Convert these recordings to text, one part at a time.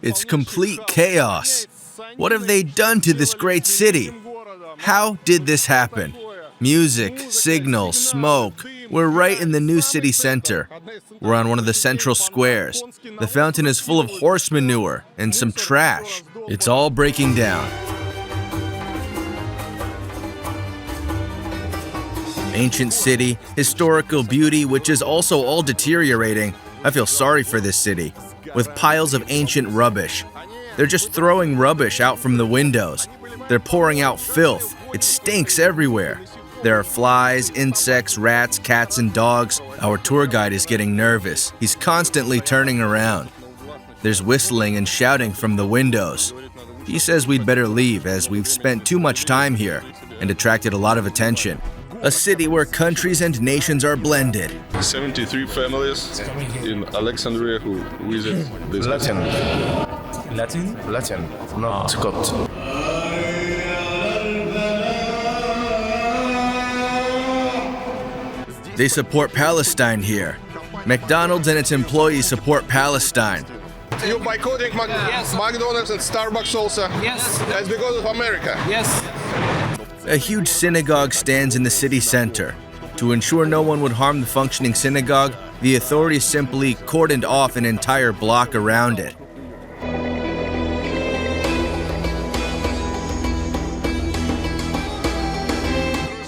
It's complete chaos. What have they done to this great city? How did this happen? Music, signals, smoke. We're right in the new city center. We're on one of the central squares. The fountain is full of horse manure and some trash. It's all breaking down. Ancient city, historical beauty, which is also all deteriorating. I feel sorry for this city, with piles of ancient rubbish. They're just throwing rubbish out from the windows. They're pouring out filth. It stinks everywhere. There are flies, insects, rats, cats, and dogs. Our tour guide is getting nervous. He's constantly turning around. There's whistling and shouting from the windows. He says we'd better leave as we've spent too much time here and attracted a lot of attention. A city where countries and nations are blended. 73 families in Alexandria who visit this Latin, Latin? not Scott. They support Palestine here. McDonald's and its employees support Palestine. You boycotting McDonald's and Starbucks also? Yes. That's because of America. Yes. A huge synagogue stands in the city center. To ensure no one would harm the functioning synagogue, the authorities simply cordoned off an entire block around it.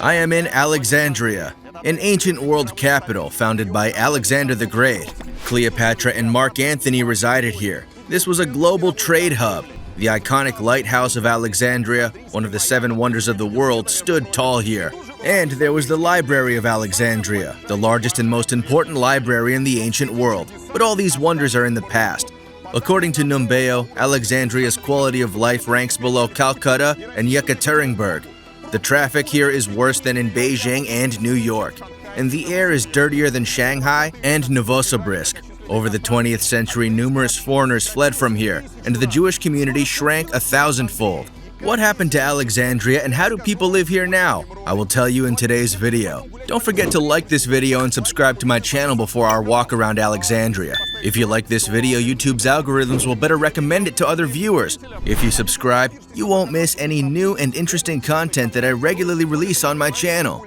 I am in Alexandria, an ancient world capital founded by Alexander the Great. Cleopatra and Mark Antony resided here. This was a global trade hub. The iconic lighthouse of Alexandria, one of the 7 wonders of the world, stood tall here. And there was the Library of Alexandria, the largest and most important library in the ancient world. But all these wonders are in the past. According to Numbeo, Alexandria's quality of life ranks below Calcutta and Yekaterinburg. The traffic here is worse than in Beijing and New York. And the air is dirtier than Shanghai and Novosibirsk. Over the 20th century, numerous foreigners fled from here, and the Jewish community shrank 1,000-fold. What happened to Alexandria and how do people live here now? I will tell you in today's video. Don't forget to like this video and subscribe to my channel before our walk around Alexandria. If you like this video, YouTube's algorithms will better recommend it to other viewers. If you subscribe, you won't miss any new and interesting content that I regularly release on my channel.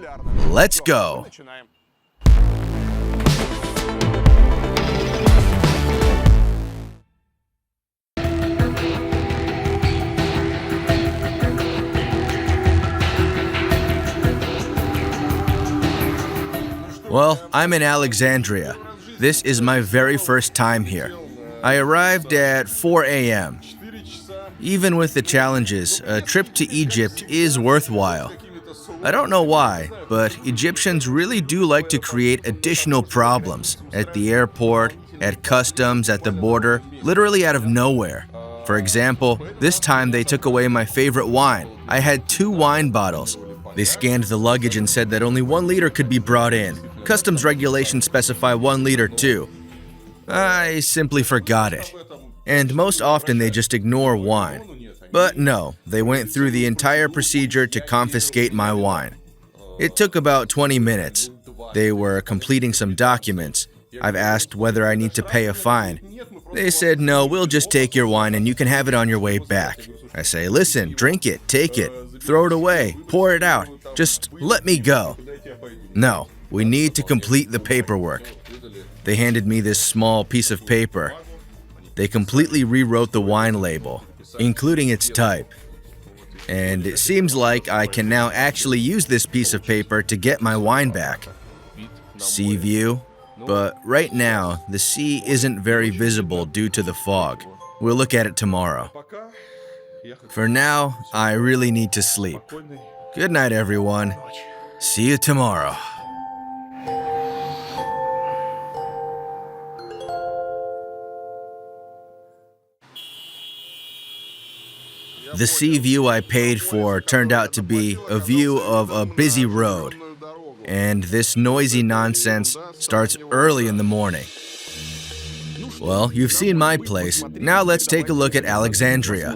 Let's go! Well, I'm in Alexandria. This is my very first time here. I arrived at 4 a.m. Even with the challenges, a trip to Egypt is worthwhile. I don't know why, but Egyptians really do like to create additional problems at the airport, at customs, at the border, literally out of nowhere. For example, this time they took away my favorite wine. I had 2 wine bottles. They scanned the luggage and said that only 1 liter could be brought in. Customs regulations specify 1 liter too. I simply forgot it. And most often they just ignore wine. But no, they went through the entire procedure to confiscate my wine. It took about 20 minutes. They were completing some documents. I've asked whether I need to pay a fine. They said, no, we'll just take your wine and you can have it on your way back. I say, listen, drink it, take it, throw it away, pour it out. Just let me go. No, we need to complete the paperwork. They handed me this small piece of paper. They completely rewrote the wine label, including its type. And it seems like I can now actually use this piece of paper to get my wine back. Sea view. But right now, the sea isn't very visible due to the fog. We'll look at it tomorrow. For now, I really need to sleep. Good night, everyone. See you tomorrow. The sea view I paid for turned out to be a view of a busy road. And this noisy nonsense starts early in the morning. Well, you've seen my place. Now let's take a look at Alexandria.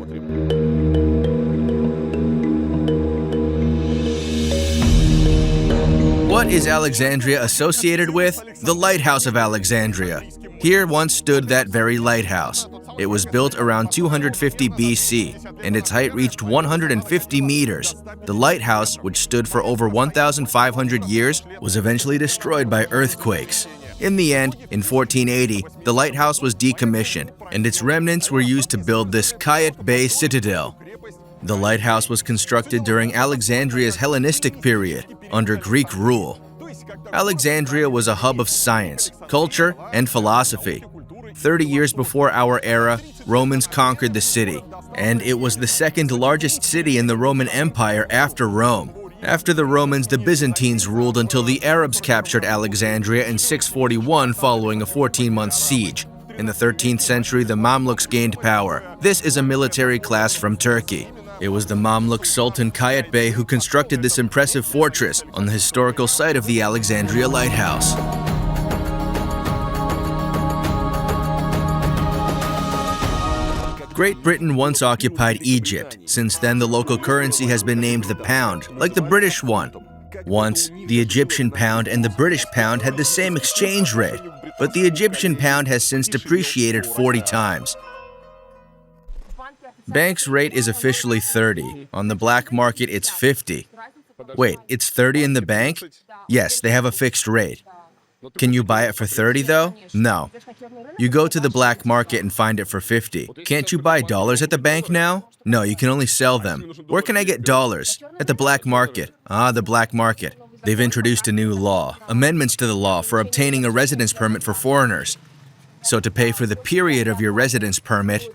What is Alexandria associated with? The Lighthouse of Alexandria. Here once stood that very lighthouse. It was built around 250 BC, and its height reached 150 meters. The lighthouse, which stood for over 1,500 years, was eventually destroyed by earthquakes. In the end, in 1480, the lighthouse was decommissioned, and its remnants were used to build this Kayet Bey citadel. The lighthouse was constructed during Alexandria's Hellenistic period, under Greek rule. Alexandria was a hub of science, culture, and philosophy. 30 years before our era, Romans conquered the city, and it was the second largest city in the Roman Empire after Rome. After the Romans, the Byzantines ruled until the Arabs captured Alexandria in 641 following a 14-month siege. In the 13th century, the Mamluks gained power. This is a military class from Turkey. It was the Mamluk Sultan Kayet Bey who constructed this impressive fortress on the historical site of the Alexandria Lighthouse. Great Britain once occupied Egypt. Since then, the local currency has been named the pound, like the British one. Once, the Egyptian pound and the British pound had the same exchange rate, but the Egyptian pound has since depreciated 40 times. Bank's rate is officially 30. On the black market, it's 50. Wait, it's 30 in the bank? Yes, they have a fixed rate. Can you buy it for 30 though? No. You go to the black market and find it for 50. Can't you buy dollars at the bank now? No, you can only sell them. Where can I get dollars? At the black market. Ah, the black market. They've introduced a new law, amendments to the law for obtaining a residence permit for foreigners. So to pay for the period of your residence permit,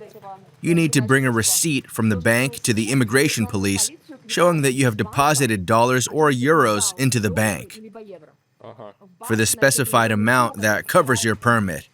you need to bring a receipt from the bank to the immigration police showing that you have deposited dollars or euros into the bank for the specified amount that covers your permit.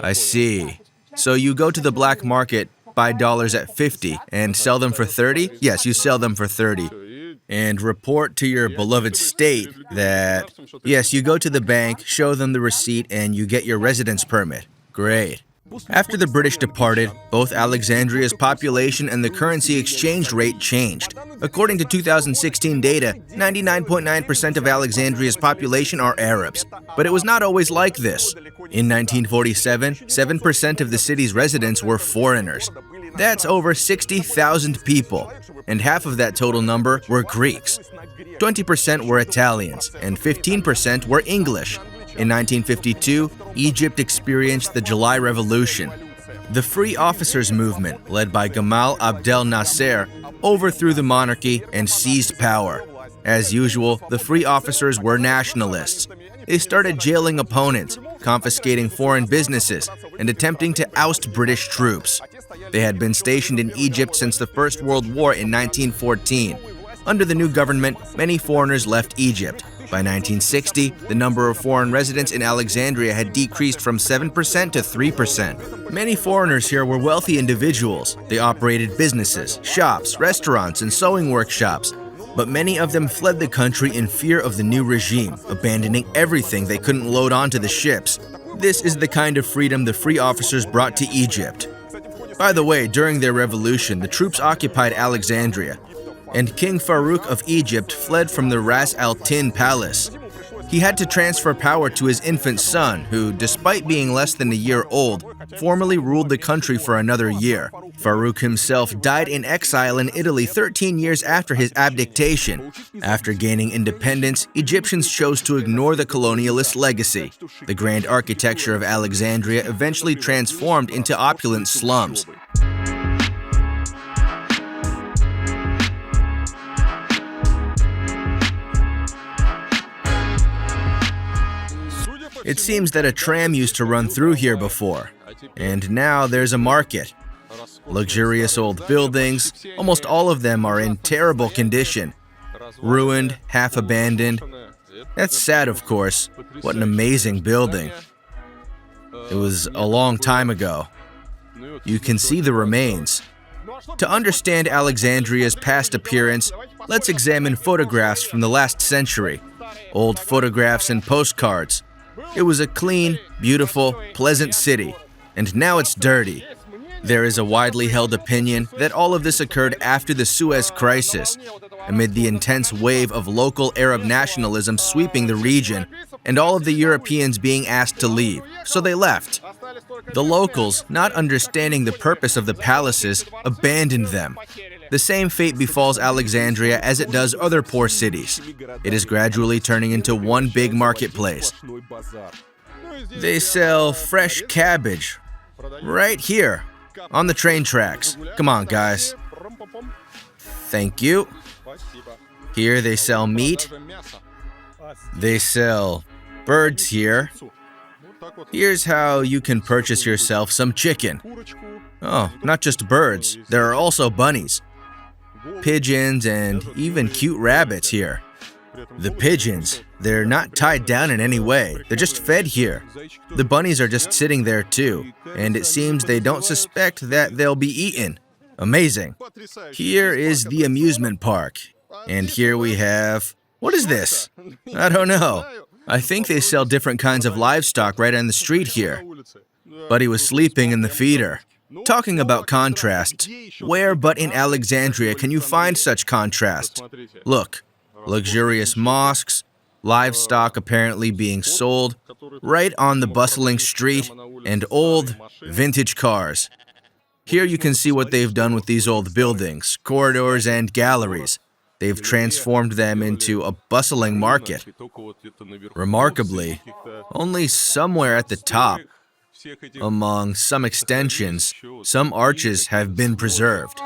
I see. So you go to the black market, buy dollars at 50, and sell them for 30? Yes, you sell them for 30. And report to your beloved state that, yes, you go to the bank, show them the receipt, and you get your residence permit. Great. After the British departed, both Alexandria's population and the currency exchange rate changed. According to 2016 data, 99.9% of Alexandria's population are Arabs. But it was not always like this. In 1947, 7% of the city's residents were foreigners. That's over 60,000 people, and half of that total number were Greeks. 20% were Italians, and 15% were English. In 1952, Egypt experienced the July Revolution. The Free Officers Movement, led by Gamal Abdel Nasser, overthrew the monarchy and seized power. As usual, the Free Officers were nationalists. They started jailing opponents, confiscating foreign businesses, and attempting to oust British troops. They had been stationed in Egypt since the First World War in 1914. Under the new government, many foreigners left Egypt. By 1960, the number of foreign residents in Alexandria had decreased from 7% to 3%. Many foreigners here were wealthy individuals. They operated businesses, shops, restaurants, and sewing workshops. But many of them fled the country in fear of the new regime, abandoning everything they couldn't load onto the ships. This is the kind of freedom the Free Officers brought to Egypt. By the way, during their revolution, the troops occupied Alexandria, and King Farouk of Egypt fled from the Ras Al Tin palace. He had to transfer power to his infant son, who, despite being less than a year old, formally ruled the country for another year. Farouk himself died in exile in Italy 13 years after his abdication. After gaining independence, Egyptians chose to ignore the colonialist legacy. The grand architecture of Alexandria eventually transformed into opulent slums. It seems that a tram used to run through here before, and now there's a market. Luxurious old buildings, almost all of them are in terrible condition. Ruined, half abandoned. That's sad, of course. What an amazing building. It was a long time ago. You can see the remains. To understand Alexandria's past appearance, let's examine photographs from the last century. Old photographs and postcards. It was a clean, beautiful, pleasant city, and now it's dirty. There is a widely held opinion that all of this occurred after the Suez Crisis, amid the intense wave of local Arab nationalism sweeping the region, and all of the Europeans being asked to leave, so they left. The locals, not understanding the purpose of the palaces, abandoned them. The same fate befalls Alexandria as it does other poor cities. It is gradually turning into one big marketplace. They sell fresh cabbage right here on the train tracks. Come on, guys. Thank you. Here they sell meat. They sell birds here. Here's how you can purchase yourself some chicken. Oh, not just birds. There are also bunnies, pigeons, and even cute rabbits here. The pigeons, they're not tied down in any way. They're just fed here. The bunnies are just sitting there too, and it seems they don't suspect that they'll be eaten. Amazing. Here is the amusement park. And here we have... What is this? I don't know. I think they sell different kinds of livestock right on the street here. Buddy was sleeping in the feeder. Talking about contrasts, where but in Alexandria can you find such contrast? Look, luxurious mosques, livestock apparently being sold right on the bustling street, and old, vintage cars. Here you can see what they've done with these old buildings, corridors, and galleries. They've transformed them into a bustling market. Remarkably, only somewhere at the top, among some extensions, some arches have been preserved.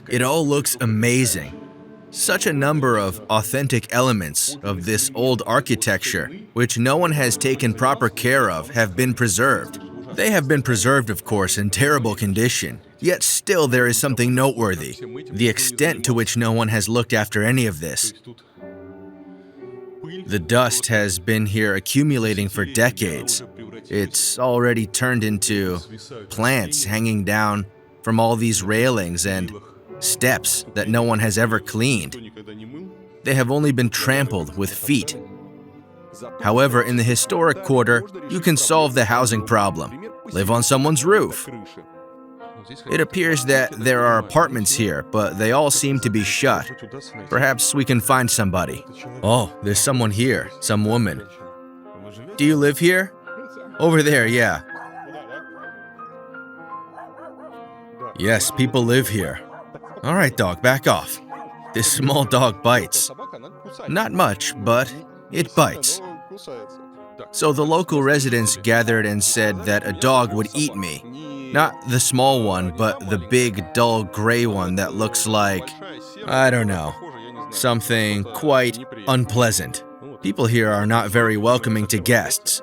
It all looks amazing. Such a number of authentic elements of this old architecture, which no one has taken proper care of, have been preserved. They have been preserved, of course, in terrible condition, yet still there is something noteworthy, the extent to which no one has looked after any of this. The dust has been here accumulating for decades. It's already turned into plants hanging down from all these railings and steps that no one has ever cleaned. They have only been trampled with feet. However, in the historic quarter, you can solve the housing problem. Live on someone's roof. It appears that there are apartments here, but they all seem to be shut. Perhaps we can find somebody. Oh, there's someone here, some woman. Do you live here? Over there, yeah. Yes, people live here. All right, dog, back off. This small dog bites. Not much, but it bites. So the local residents gathered and said that a dog would eat me. Not the small one, but the big, dull gray one that looks like, I don't know, something quite unpleasant. People here are not very welcoming to guests.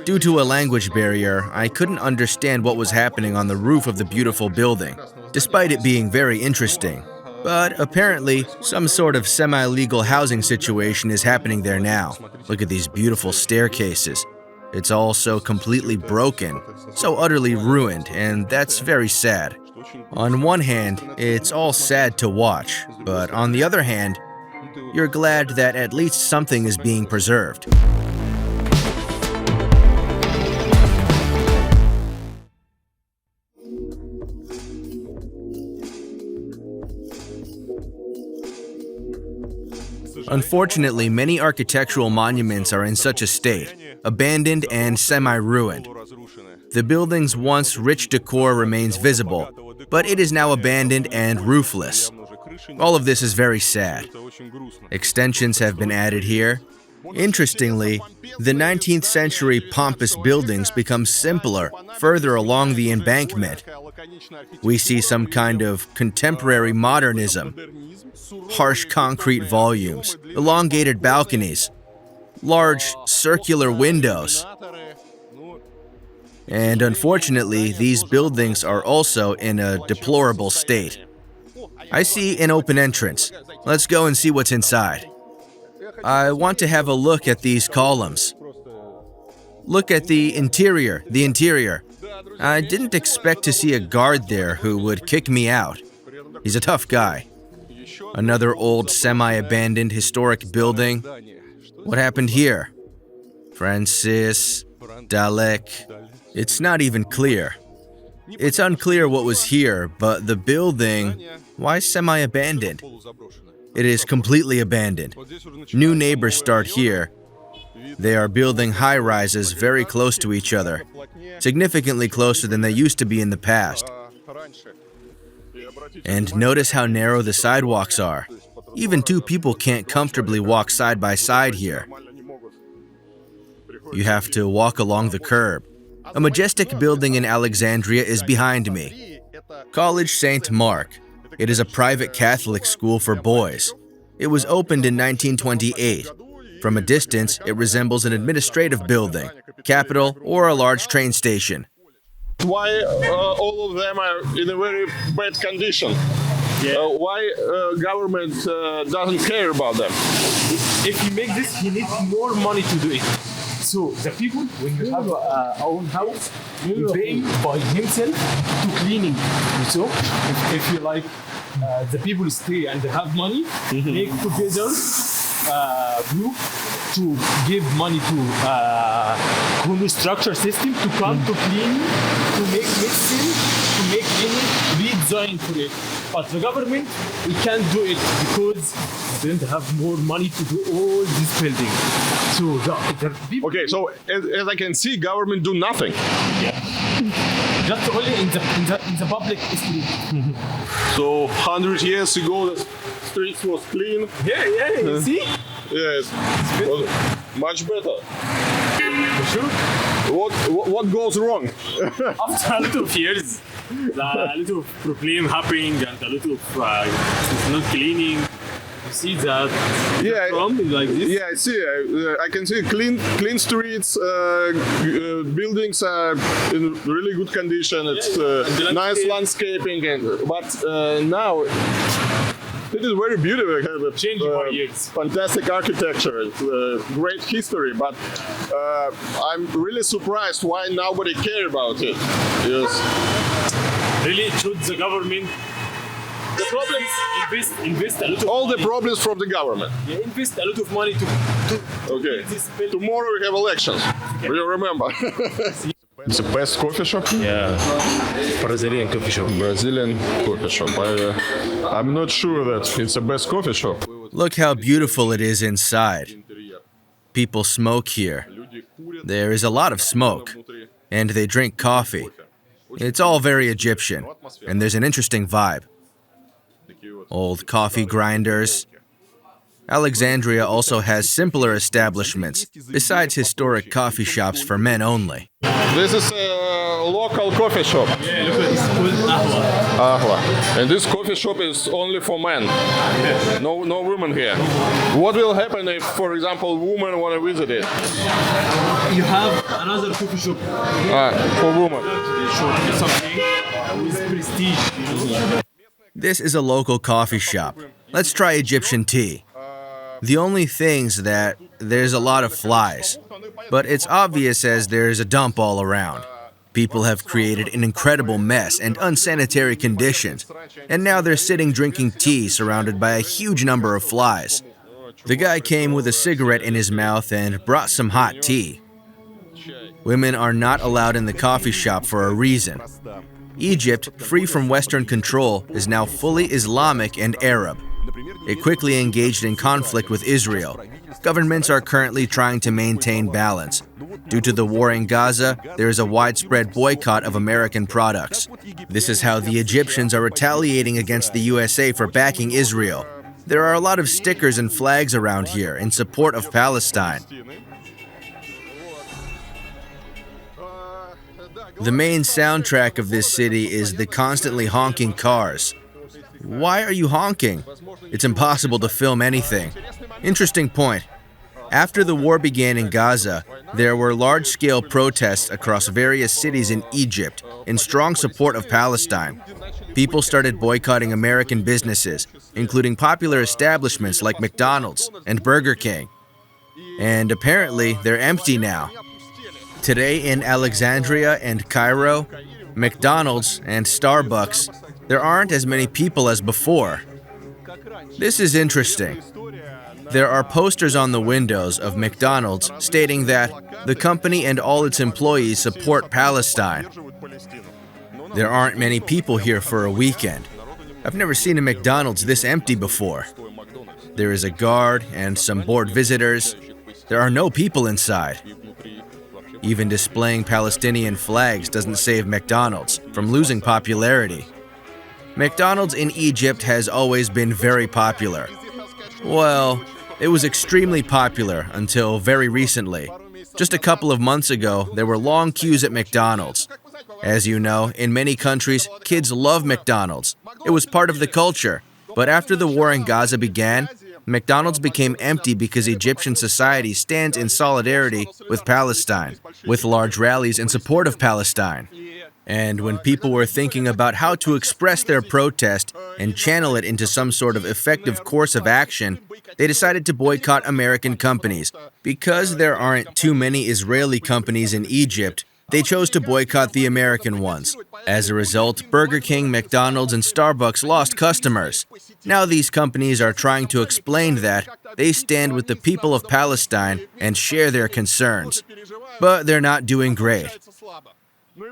Due to a language barrier, I couldn't understand what was happening on the roof of the beautiful building, despite it being very interesting. But apparently, some sort of semi-legal housing situation is happening there now. Look at these beautiful staircases. It's all so completely broken, so utterly ruined, and that's very sad. On one hand, it's all sad to watch, but on the other hand, you're glad that at least something is being preserved. Unfortunately, many architectural monuments are in such a state, abandoned and semi-ruined. The building's once rich decor remains visible, but it is now abandoned and roofless. All of this is very sad. Extensions have been added here. Interestingly, the 19th century pompous buildings become simpler further along the embankment. We see some kind of contemporary modernism. Harsh concrete volumes, elongated balconies, large circular windows. And unfortunately, these buildings are also in a deplorable state. I see an open entrance. Let's go and see what's inside. I want to have a look at these columns. Look at the interior. I didn't expect to see a guard there who would kick me out. He's a tough guy. Another old semi-abandoned historic building. What happened here? Francis, Dalek. It's not even clear. It's unclear what was here, but the building, why semi-abandoned? It is completely abandoned. New neighbors start here. They are building high-rises very close to each other, significantly closer than they used to be in the past. And notice how narrow the sidewalks are. Even two people can't comfortably walk side by side here. You have to walk along the curb. A majestic building in Alexandria is behind me. College St. Mark. It is a private Catholic school for boys. It was opened in 1928. From a distance, it resembles an administrative building, capitol, or a large train station. Why all of them are in a very bad condition? Why government doesn't care about them? If you make this, you need more money to do it. So the people, when you have a own house, you pay by himself to cleaning. So if you like, the people stay and they have money, make together group to give money to structure system to come to clean, to make medicine, to make any redesign for it. But the government, we can't do it because they don't have more money to do all this building. So the people. Okay, so as I can see, government do nothing. Just only in the public street. So 100 years ago, the streets was clean. Yeah, you see? Yes, much better. For sure. What goes wrong? After a lot of years, a lot of problem happening and a lot of not cleaning. You see that? Yeah, problem like this? Yeah, I see. I can see clean streets. Buildings are in really good condition. It's nice landscaping, but now it is very beautiful. Changing over years. Fantastic architecture, great history. But I'm really surprised why nobody care about it. Yes. Really, should the government? The problem is invest a lot of all money. the problems from the government. Yeah, invest a lot of money to Okay. this building. Tomorrow we have elections. Do you remember? It's the best coffee shop? Yeah, Brazilian coffee shop. Brazilian coffee shop. I'm not sure that it's the best coffee shop. Look how beautiful it is inside. People smoke here. There is a lot of smoke, and they drink coffee. It's all very Egyptian, and there's an interesting vibe. Old coffee grinders. Alexandria also has simpler establishments, besides historic coffee shops for men only. This is a local coffee shop. Yeah, look at it's called Ahwa. Ahla. And this coffee shop is only for men. No women here. What will happen if, for example, women want to visit it? You have another coffee shop. For women. Something with prestige. You know? This is a local coffee shop. Let's try Egyptian tea. The only thing's that there's a lot of flies, but it's obvious as there's a dump all around. People have created an incredible mess and unsanitary conditions, and now they're sitting drinking tea surrounded by a huge number of flies. The guy came with a cigarette in his mouth and brought some hot tea. Women are not allowed in the coffee shop for a reason. Egypt, free from Western control, is now fully Islamic and Arab. It quickly engaged in conflict with Israel. Governments are currently trying to maintain balance. Due to the war in Gaza, there is a widespread boycott of American products. This is how the Egyptians are retaliating against the USA for backing Israel. There are a lot of stickers and flags around here in support of Palestine. The main soundtrack of this city is the constantly honking cars. Why are you honking? It's impossible to film anything. Interesting point. After the war began in Gaza, there were large-scale protests across various cities in Egypt in strong support of Palestine. People started boycotting American businesses, including popular establishments like McDonald's and Burger King. And apparently, they're empty now. Today in Alexandria and Cairo, McDonald's and Starbucks, there aren't as many people as before. This is interesting. There are posters on the windows of McDonald's stating that the company and all its employees support Palestine. There aren't many people here for a weekend. I've never seen a McDonald's this empty before. There is a guard and some bored visitors. There are no people inside. Even displaying Palestinian flags doesn't save McDonald's from losing popularity. McDonald's in Egypt has always been very popular. Well, it was extremely popular until very recently. Just a couple of months ago, there were long queues at McDonald's. As you know, in many countries, kids love McDonald's. It was part of the culture. But after the war in Gaza began, McDonald's became empty because Egyptian society stands in solidarity with Palestine, with large rallies in support of Palestine. And when people were thinking about how to express their protest and channel it into some sort of effective course of action, they decided to boycott American companies. Because there aren't too many Israeli companies in Egypt, they chose to boycott the American ones. As a result, Burger King, McDonald's, and Starbucks lost customers. Now these companies are trying to explain that they stand with the people of Palestine and share their concerns. But they're not doing great.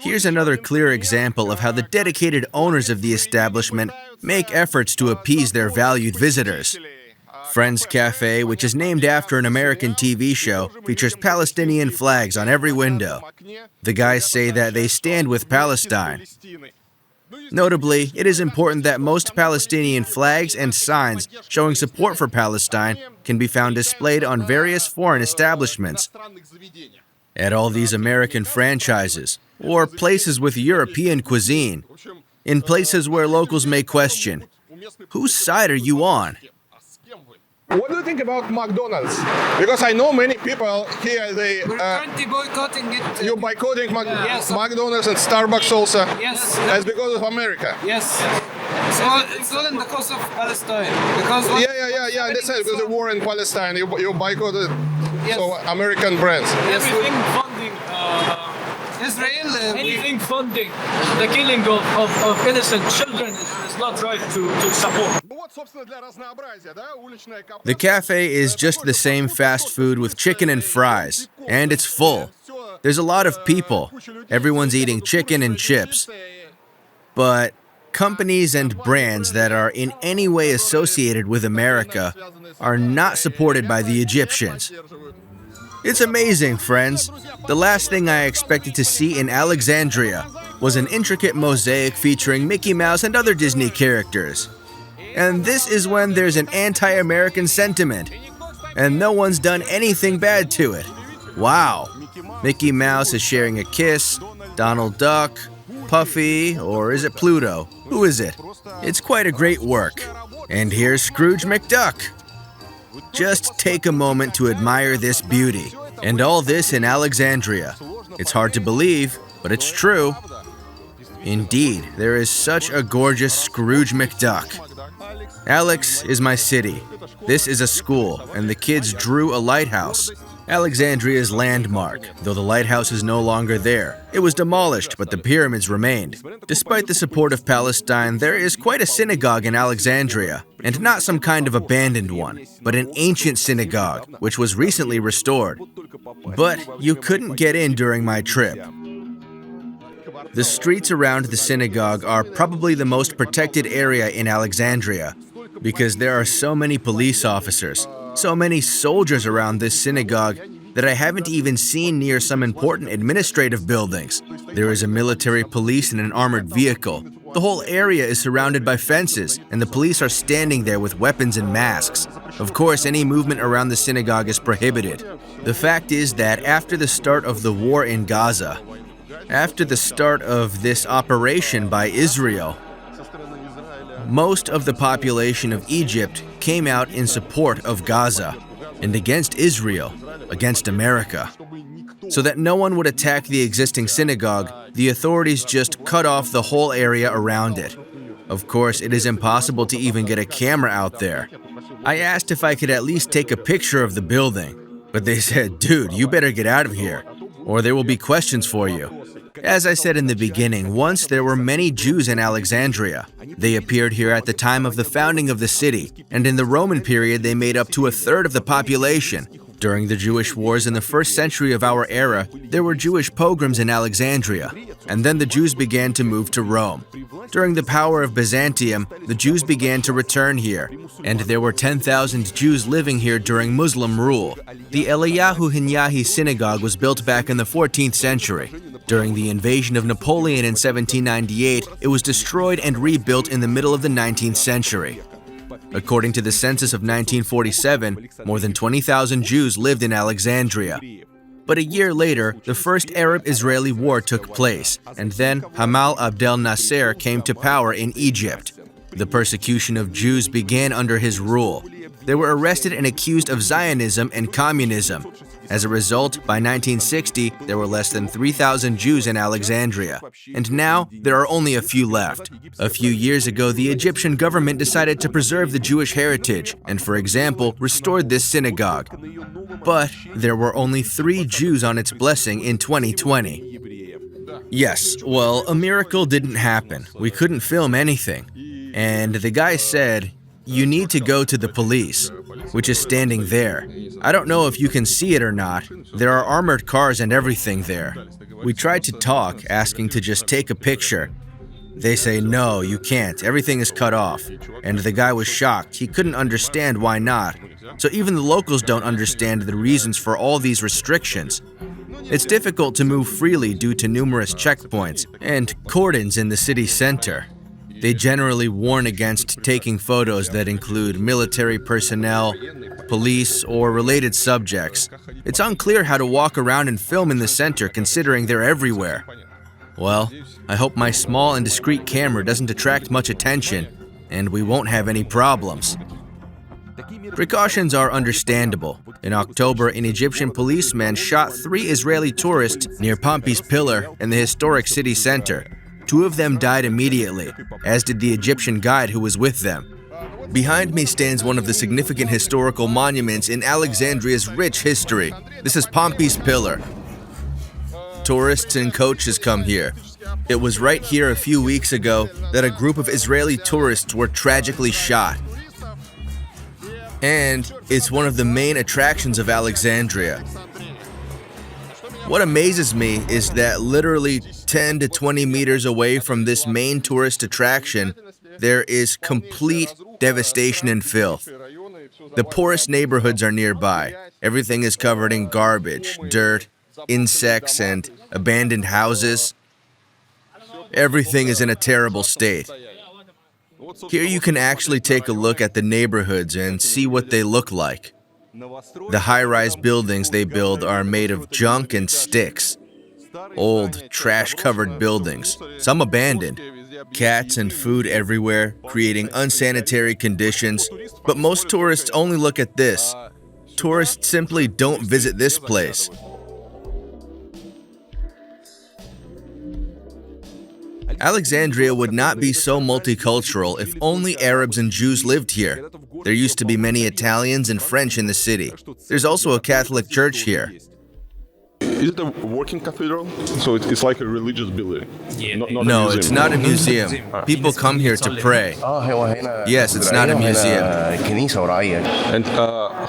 Here's another clear example of how the dedicated owners of the establishment make efforts to appease their valued visitors. Friends Cafe, which is named after an American TV show, features Palestinian flags on every window. The guys say that they stand with Palestine. Notably, it is important that most Palestinian flags and signs showing support for Palestine can be found displayed on various foreign establishments. At all these American franchises, or places with European cuisine, in places where locals may question, whose side are you on? What do you think about McDonald's? Because I know many people here, We're currently boycotting it. you're boycotting Yes. McDonald's and Starbucks also. Yes. That's because of America. Yes. It's all in the cause of Palestine. Because what Yeah, that's it, because the war in Palestine, you boycotted Yes. so American brands. Everything funding, Israel, anything funding the killing of innocent children is not right to support. The cafe is just the same fast food with chicken and fries, and it's full. There's a lot of people. Everyone's eating chicken and chips. But companies and brands that are in any way associated with America are not supported by the Egyptians. It's amazing, friends. The last thing I expected to see in Alexandria was an intricate mosaic featuring Mickey Mouse and other Disney characters. And this is when there's an anti-American sentiment, and no one's done anything bad to it. Wow. Mickey Mouse is sharing a kiss, Donald Duck, Puffy, or is it Pluto? Who is it? It's quite a great work. And here's Scrooge McDuck. Just take a moment to admire this beauty. And all this in Alexandria. It's hard to believe, but it's true. Indeed, there is such a gorgeous Scrooge McDuck. Alex is my city. This is a school, and the kids drew a lighthouse. Alexandria's landmark, though the lighthouse is no longer there. It was demolished, but the pyramids remained. Despite the support of Palestine, there is quite a synagogue in Alexandria, and not some kind of abandoned one, but an ancient synagogue, which was recently restored. But you couldn't get in during my trip. The streets around the synagogue are probably the most protected area in Alexandria, because there are so many police officers, so many soldiers around this synagogue that I haven't even seen near some important administrative buildings. There is a military police in an armored vehicle. The whole area is surrounded by fences, and the police are standing there with weapons and masks. Of course, any movement around the synagogue is prohibited. The fact is that after the start of the war in Gaza, after the start of this operation by Israel, most of the population of Egypt came out in support of Gaza and against Israel, against America. So that no one would attack the existing synagogue, the authorities just cut off the whole area around it. Of course, it is impossible to even get a camera out there. I asked if I could at least take a picture of the building, but they said, "Dude, you better get out of here, or there will be questions for you." As I said in the beginning, once there were many Jews in Alexandria. They appeared here at the time of the founding of the city, and in the Roman period they made up to a third of the population. During the Jewish wars in the 1st century of our era, there were Jewish pogroms in Alexandria, and then the Jews began to move to Rome. During the power of Byzantium, the Jews began to return here, and there were 10,000 Jews living here during Muslim rule. The Eliyahu Hinyahi synagogue was built back in the 14th century. During the invasion of Napoleon in 1798, it was destroyed and rebuilt in the middle of the 19th century. According to the census of 1947, more than 20,000 Jews lived in Alexandria. But a year later, the first Arab-Israeli war took place, and then Gamal Abdel Nasser came to power in Egypt. The persecution of Jews began under his rule. They were arrested and accused of Zionism and communism. As a result, by 1960, there were less than 3,000 Jews in Alexandria, and now there are only a few left. A few years ago, the Egyptian government decided to preserve the Jewish heritage and, for example, restored this synagogue. But there were only 3 Jews on its blessing in 2020. Yes, well, a miracle didn't happen. We couldn't film anything. And the guy said, "You need to go to the police," which is standing there. I don't know if you can see it or not. There are armored cars and everything there. We tried to talk, asking to just take a picture. They say, "No, you can't. Everything is cut off." And the guy was shocked. He couldn't understand why not. So even the locals don't understand the reasons for all these restrictions. It's difficult to move freely due to numerous checkpoints and cordons in the city center. They generally warn against taking photos that include military personnel, police, or related subjects. It's unclear how to walk around and film in the center considering they're everywhere. Well, I hope my small and discreet camera doesn't attract much attention, and we won't have any problems. Precautions are understandable. In October, an Egyptian policeman shot 3 Israeli tourists near Pompey's Pillar in the historic city center. 2 of them died immediately, as did the Egyptian guide who was with them. Behind me stands one of the significant historical monuments in Alexandria's rich history. This is Pompey's Pillar. Tourists and coaches come here. It was right here a few weeks ago that a group of Israeli tourists were tragically shot. And it's one of the main attractions of Alexandria. What amazes me is that literally 10 to 20 meters away from this main tourist attraction, there is complete devastation and filth. The poorest neighborhoods are nearby. Everything is covered in garbage, dirt, insects, and abandoned houses. Everything is in a terrible state. Here you can actually take a look at the neighborhoods and see what they look like. The high-rise buildings they build are made of junk and sticks. Old, trash-covered buildings, some abandoned. Cats and food everywhere, creating unsanitary conditions. But most tourists only look at this. Tourists simply don't visit this place. Alexandria would not be so multicultural if only Arabs and Jews lived here. There used to be many Italians and French in the city. There's also a Catholic church here. Is it a working cathedral? So it's like a religious building? Yeah. Not No, a museum. it's not a museum. People come here to pray. Yes, it's not a museum. And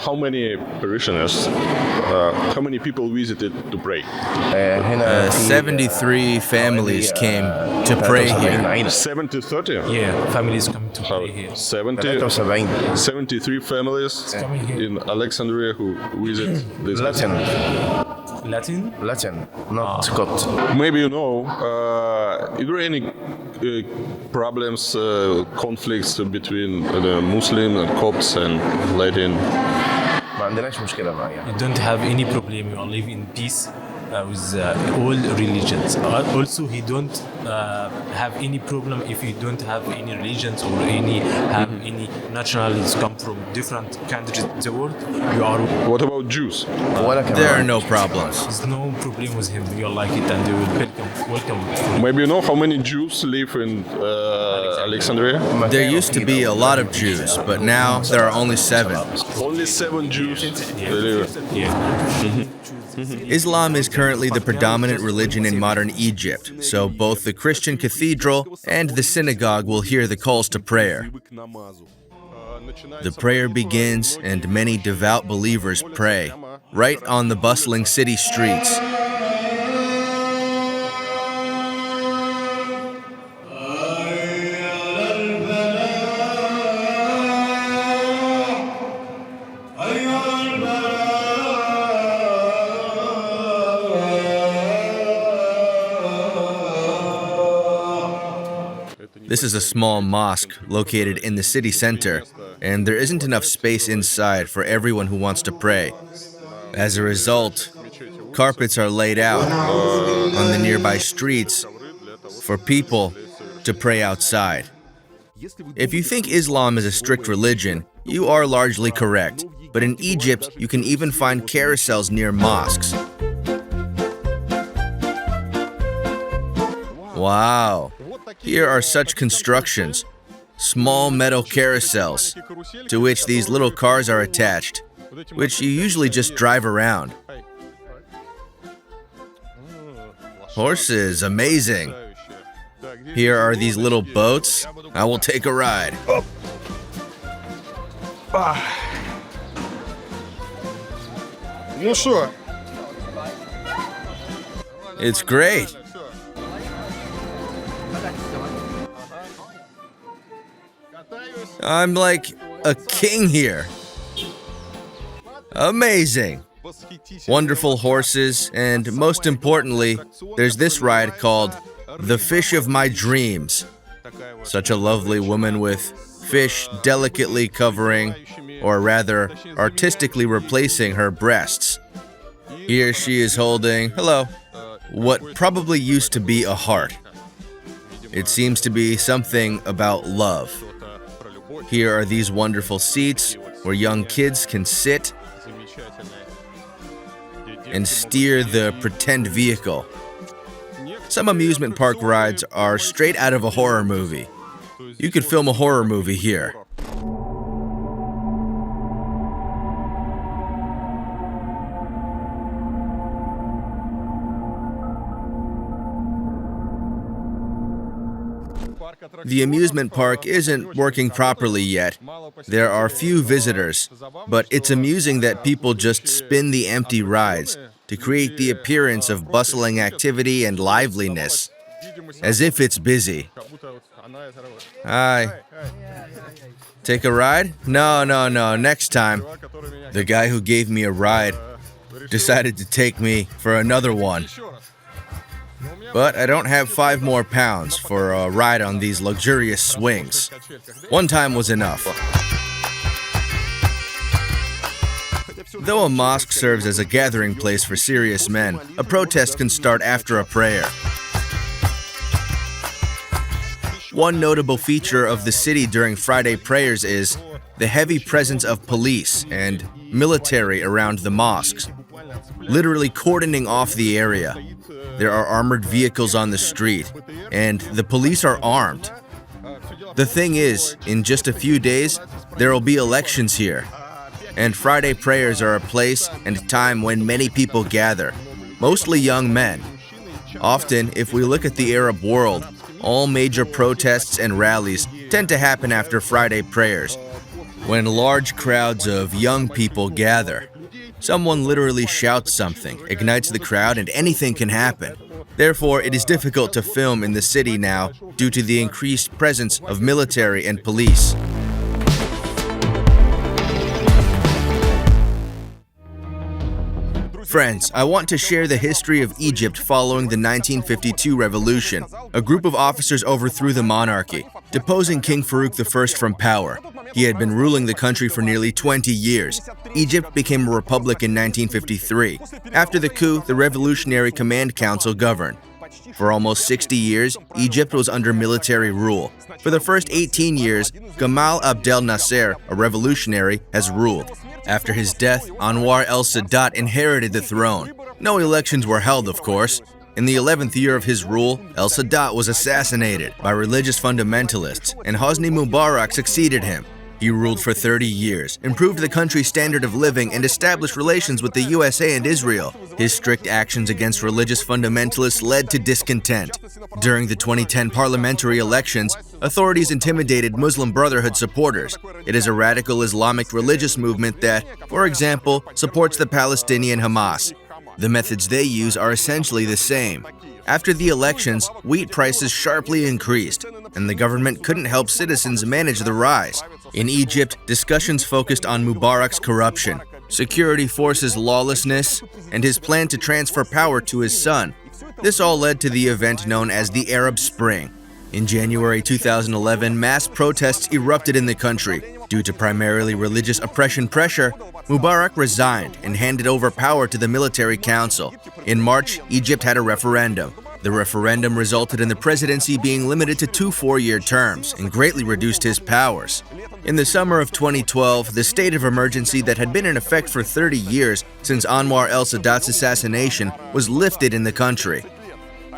how many parishioners, how many people visited to pray? 73 families came to pray here. 70, 30? Yeah, families come to pray here. 73 families in Alexandria who visit this place. Latin? not Scott. Maybe you know, is there any problems, conflicts between the Muslim and Copts and Latin? ما عندناش مشكلة معايا. You don't have any problem. You live in peace with all religions. Also, he don't have any problem if you don't have any religions or any nationalities come from different countries in the world. You are. What about Jews? ولا كمان. There are no problems. There's no problem with him. You like it, and they will welcome. Maybe you know how many Jews live in Alexandria? There used to be a lot of Jews, but now there are only 7. Only 7 Jews live. Islam is currently the predominant religion in modern Egypt, so both the Christian cathedral and the synagogue will hear the calls to prayer. The prayer begins, and many devout believers pray, right on the bustling city streets. This is a small mosque located in the city center, and there isn't enough space inside for everyone who wants to pray. As a result, carpets are laid out on the nearby streets for people to pray outside. If you think Islam is a strict religion, you are largely correct. But in Egypt, you can even find carousels near mosques. Wow! Here are such constructions, small metal carousels, to which these little cars are attached, which you usually just drive around. Horses, amazing! Here are these little boats. I will take a ride. Ну что? It's great! I'm like a king here. Amazing! Wonderful horses, and most importantly, there's this ride called The Fish of My Dreams. Such a lovely woman with fish delicately covering, or rather, artistically replacing her breasts. Here she is holding, hello, what probably used to be a heart. It seems to be something about love. Here are these wonderful seats where young kids can sit and steer the pretend vehicle. Some amusement park rides are straight out of a horror movie. You could film a horror movie here. The amusement park isn't working properly yet. There are few visitors, but it's amusing that people just spin the empty rides to create the appearance of bustling activity and liveliness, as if it's busy. Hi. Take a ride? No, next time. The guy who gave me a ride decided to take me for another one. But I don't have 5 more pounds for a ride on these luxurious swings. One time was enough. Though a mosque serves as a gathering place for serious men, a protest can start after a prayer. One notable feature of the city during Friday prayers is the heavy presence of police and military around the mosques, literally cordoning off the area. There are armored vehicles on the street, and the police are armed. The thing is, in just a few days, there will be elections here. And Friday prayers are a place and time when many people gather, mostly young men. Often, if we look at the Arab world, all major protests and rallies tend to happen after Friday prayers, when large crowds of young people gather. Someone literally shouts something, ignites the crowd, and anything can happen. Therefore, it is difficult to film in the city now due to the increased presence of military and police. Friends, I want to share the history of Egypt following the 1952 revolution. A group of officers overthrew the monarchy, deposing King Farouk I from power. He had been ruling the country for nearly 20 years. Egypt became a republic in 1953. After the coup, the Revolutionary Command Council governed. For almost 60 years, Egypt was under military rule. For the first 18 years, Gamal Abdel Nasser, a revolutionary, has ruled. After his death, Anwar el-Sadat inherited the throne. No elections were held, of course. In the 11th year of his rule, el-Sadat was assassinated by religious fundamentalists, and Hosni Mubarak succeeded him. He ruled for 30 years, improved the country's standard of living, and established relations with the USA and Israel. His strict actions against religious fundamentalists led to discontent. During the 2010 parliamentary elections, authorities intimidated Muslim Brotherhood supporters. It is a radical Islamic religious movement that, for example, supports the Palestinian Hamas. The methods they use are essentially the same. After the elections, wheat prices sharply increased, and the government couldn't help citizens manage the rise. In Egypt, discussions focused on Mubarak's corruption, security forces' lawlessness, and his plan to transfer power to his son. This all led to the event known as the Arab Spring. In January 2011, mass protests erupted in the country. Due to primarily religious oppression pressure, Mubarak resigned and handed over power to the military council. In March, Egypt had a referendum. The referendum resulted in the presidency being limited to 2 4-year terms and greatly reduced his powers. In the summer of 2012, the state of emergency that had been in effect for 30 years since Anwar el-Sadat's assassination was lifted in the country.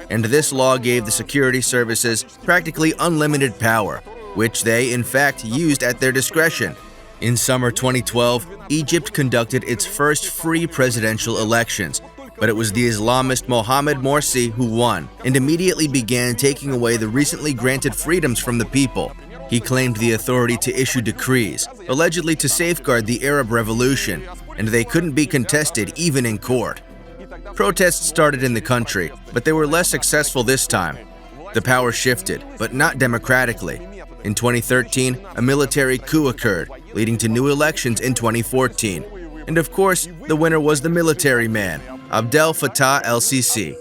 And this law gave the security services practically unlimited power, which they, in fact, used at their discretion. In summer 2012, Egypt conducted its first free presidential elections, but it was the Islamist Mohamed Morsi who won and immediately began taking away the recently granted freedoms from the people. He claimed the authority to issue decrees, allegedly to safeguard the Arab Revolution, and they couldn't be contested even in court. Protests started in the country, but they were less successful this time. The power shifted, but not democratically. In 2013, a military coup occurred, leading to new elections in 2014. And of course, the winner was the military man, Abdel Fattah el-Sisi.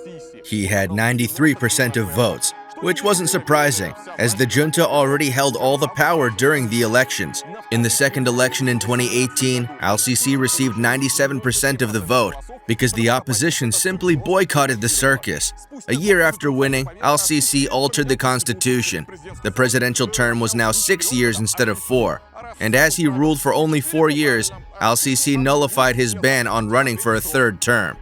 He had 93% of votes, which wasn't surprising, as the junta already held all the power during the elections. In the second election in 2018, al-Sisi received 97% of the vote because the opposition simply boycotted the circus. A year after winning, al-Sisi altered the constitution. The presidential term was now 6 years instead of 4. And as he ruled for only 4 years, al-Sisi nullified his ban on running for a 3rd term.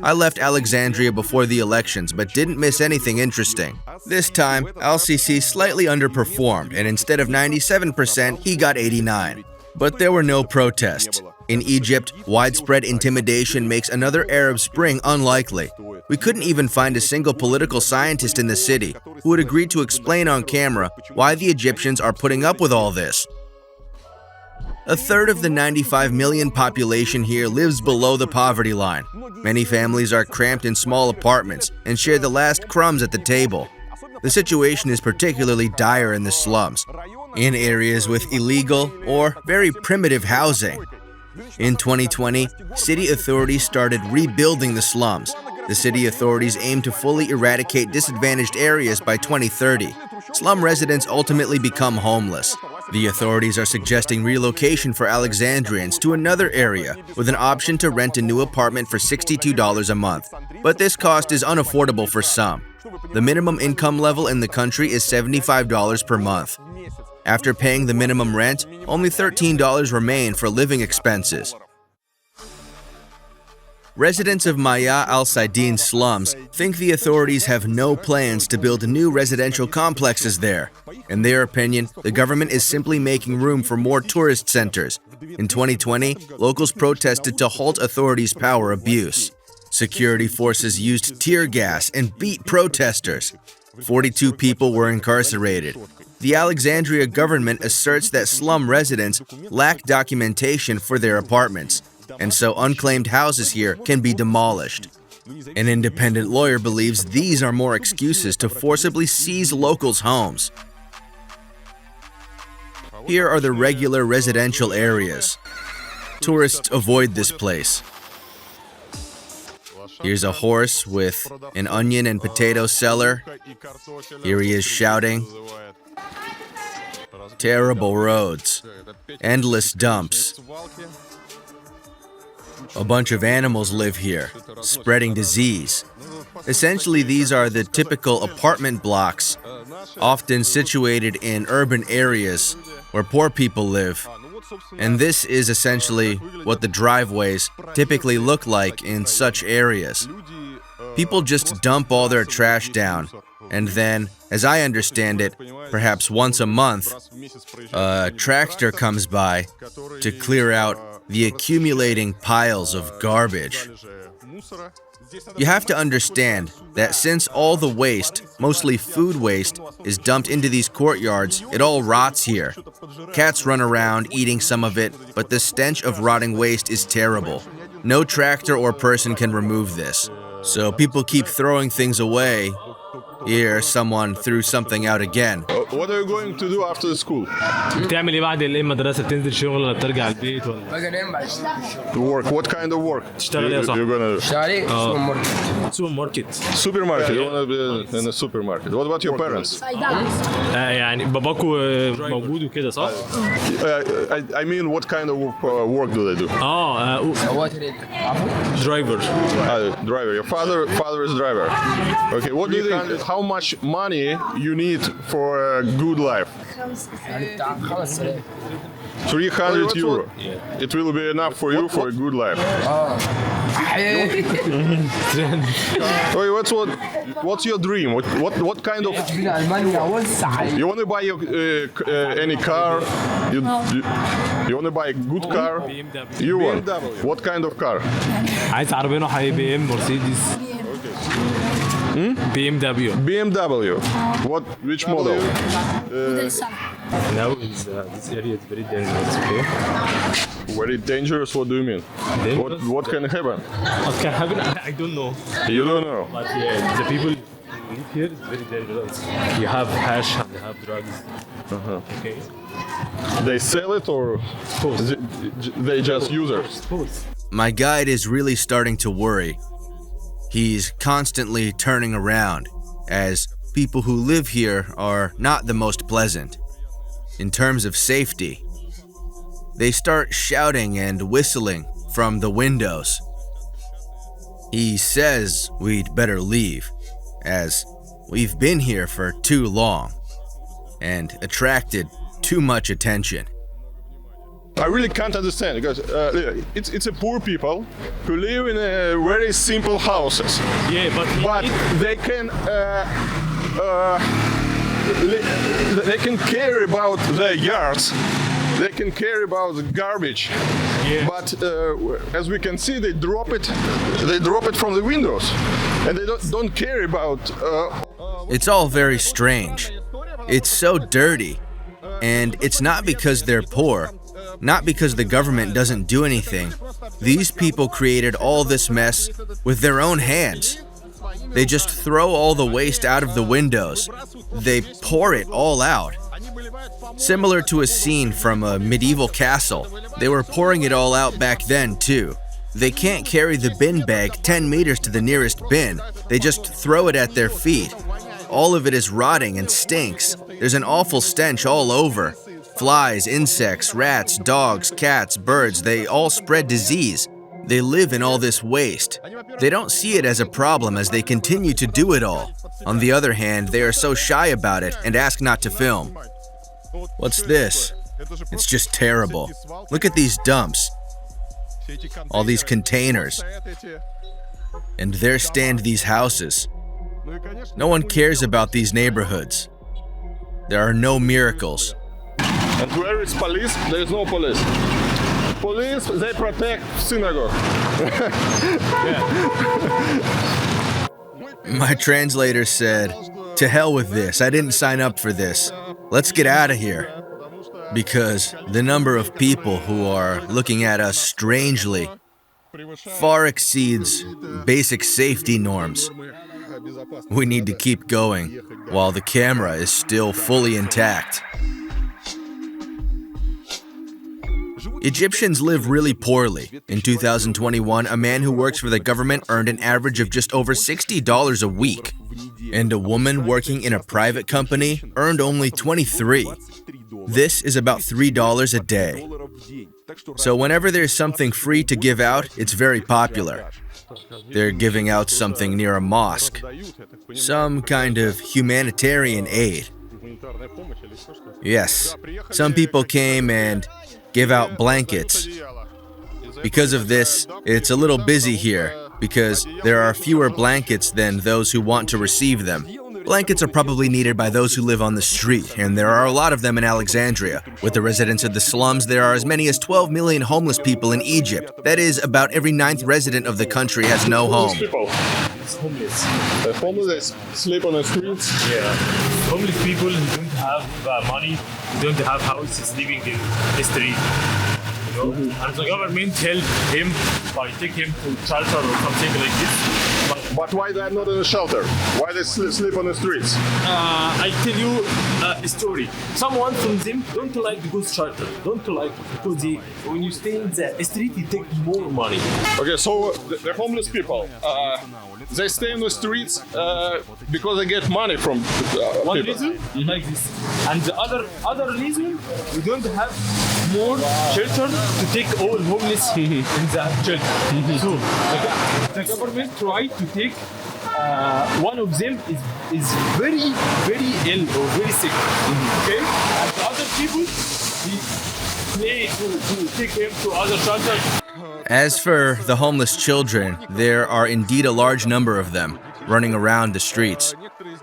I left Alexandria before the elections, but didn't miss anything interesting. This time, al-Sisi slightly underperformed, and instead of 97%, he got 89%. But there were no protests. In Egypt, widespread intimidation makes another Arab Spring unlikely. We couldn't even find a single political scientist in the city who would agree to explain on camera why the Egyptians are putting up with all this. A third of the 95 million population here lives below the poverty line. Many families are cramped in small apartments and share the last crumbs at the table. The situation is particularly dire in the slums, in areas with illegal or very primitive housing. In 2020, city authorities started rebuilding the slums. The city authorities aim to fully eradicate disadvantaged areas by 2030. Slum residents ultimately become homeless. The authorities are suggesting relocation for Alexandrians to another area with an option to rent a new apartment for $62 a month. But this cost is unaffordable for some. The minimum income level in the country is $75 per month. After paying the minimum rent, only $13 remain for living expenses. Residents of Maya al-Saidin slums think the authorities have no plans to build new residential complexes there. In their opinion, the government is simply making room for more tourist centers. In 2020, locals protested to halt authorities' power abuse. Security forces used tear gas and beat protesters. 42 people were incarcerated. The Alexandria government asserts that slum residents lack documentation for their apartments, and so unclaimed houses here can be demolished. An independent lawyer believes these are more excuses to forcibly seize locals' homes. Here are the regular residential areas. Tourists avoid this place. Here's a horse with an onion and potato seller. Here he is shouting. Terrible roads. Endless dumps. A bunch of animals live here, spreading disease. Essentially, these are the typical apartment blocks, often situated in urban areas where poor people live. And this is essentially what the driveways typically look like in such areas. People just dump all their trash down, and then, as I understand it, perhaps once a month, a tractor comes by to clear out the accumulating piles of garbage. You have to understand that since all the waste, mostly food waste, is dumped into these courtyards, it all rots here. Cats run around eating some of it, but the stench of rotting waste is terrible. No tractor or person can remove this. So people keep throwing things away. Here, someone threw something out again. What are you going to do after school? بتعمل ايه بعد المدرسه؟ بتنزل شغل ولا بترجع البيت ولا؟ To work. What kind of work? تشتغل ايه يا صاحبي؟ You're gonna... اشتغل ايه؟ سوبر ماركت. supermarket. Supermarket. You want to be in a supermarket. What about your parents? يعني باباكو موجود وكده صح؟ I mean, what kind of work do they do? Driver. Driver. Your father is driver. Okay. What do you think? How much money you need for a good life? 300 euro. It will be enough for you for a good life. Wait, what's your dream? What kind of? You want to buy any car? You want to buy a good car? You want? What kind of car? عايز عربية نوعها بي ام مرسيدس. BMW. BMW. Which model? Now this area is very dangerous. Okay. Very dangerous. What do you mean? What can happen? What can happen? I don't know. You don't know. But yeah, the people who live here is very dangerous. You have hash and you have drugs. Okay. They sell it or they just users? My guide is really starting to worry. He's constantly turning around, as people who live here are not the most pleasant. In terms of safety, they start shouting and whistling from the windows. He says we'd better leave, as we've been here for too long and attracted too much attention. I really can't understand because it's a poor people who live in very simple houses. Yeah, But they can care about their yards. They can care about the garbage. Yeah. But as we can see, they drop it from the windows, and they don't care about. It's all very strange. It's so dirty, and it's not because they're poor. Not because the government doesn't do anything. These people created all this mess with their own hands. They just throw all the waste out of the windows. They pour it all out. Similar to a scene from a medieval castle. They were pouring it all out back then too. They can't carry the bin bag 10 meters to the nearest bin. They just throw it at their feet. All of it is rotting and stinks. There's an awful stench all over. Flies, insects, rats, dogs, cats, birds, they all spread disease. They live in all this waste. They don't see it as a problem as they continue to do it all. On the other hand, they are so shy about it and ask not to film. What's this? It's just terrible. Look at these dumps. All these containers. And there stand these houses. No one cares about these neighborhoods. There are no miracles. And where is police? There is no police. Police, they protect synagogue. My translator said, "To hell with this. I didn't sign up for this. Let's get out of here." Because the number of people who are looking at us strangely far exceeds basic safety norms. We need to keep going while the camera is still fully intact. Egyptians live really poorly. In 2021, a man who works for the government earned an average of just over $60 a week. And a woman working in a private company earned only $23. This is about $3 a day. So whenever there's something free to give out, it's very popular. They're giving out something near a mosque. Some kind of humanitarian aid. Yes, some people came and give out blankets. Because of this, it's a little busy here, because there are fewer blankets than those who want to receive them. Blankets are probably needed by those who live on the street, and there are a lot of them in Alexandria. With the residents of the slums, there are as many as 12 million homeless people in Egypt. That is, about every 9th resident of the country has no home. It's homeless. The homeless sleep on the streets. Yeah. Homeless people who don't have money, don't have houses, living in the street. You know? And the government helped him by taking him to shelter or something like this. But But why they are not in a shelter? Why they sleep on the streets? I tell you a story. Someone from them don't like to go shelter. Don't like because when you stay in the street, you take more money. Okay, so the homeless people, they stay in the streets because they get money from One people. reason like this, and the other reason we don't have more shelter to take all homeless in the shelter. So the government try to take one of them is very ill or very sick. Okay, and the other people we play to take him to other shelters. As for the homeless children, there are indeed a large number of them running around the streets.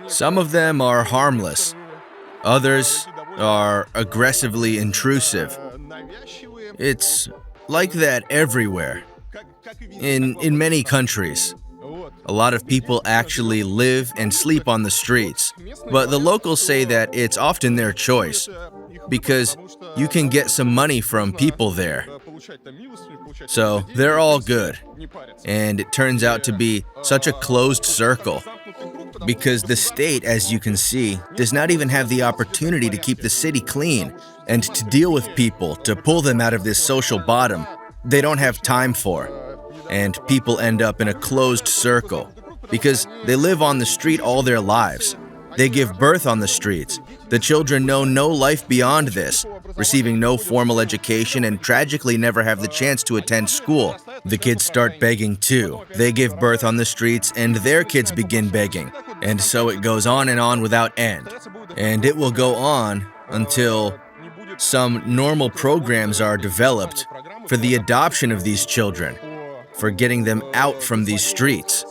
Some of them are harmless. Others are aggressively intrusive. It's like that everywhere. In many countries, a lot of people actually live and sleep on the streets. But the locals say that it's often their choice because you can get some money from people there. So they're all good. And it turns out to be such a closed circle. Because the state, as you can see, does not even have the opportunity to keep the city clean and to deal with people, to pull them out of this social bottom. They don't have time for. And people end up in a closed circle because they live on the street all their lives. They give birth on the streets. The children know no life beyond this, receiving no formal education and tragically never have the chance to attend school. The kids start begging too. They give birth on the streets and their kids begin begging. And so it goes on and on without end. And it will go on until some normal programs are developed for the adoption of these children, for getting them out from these streets.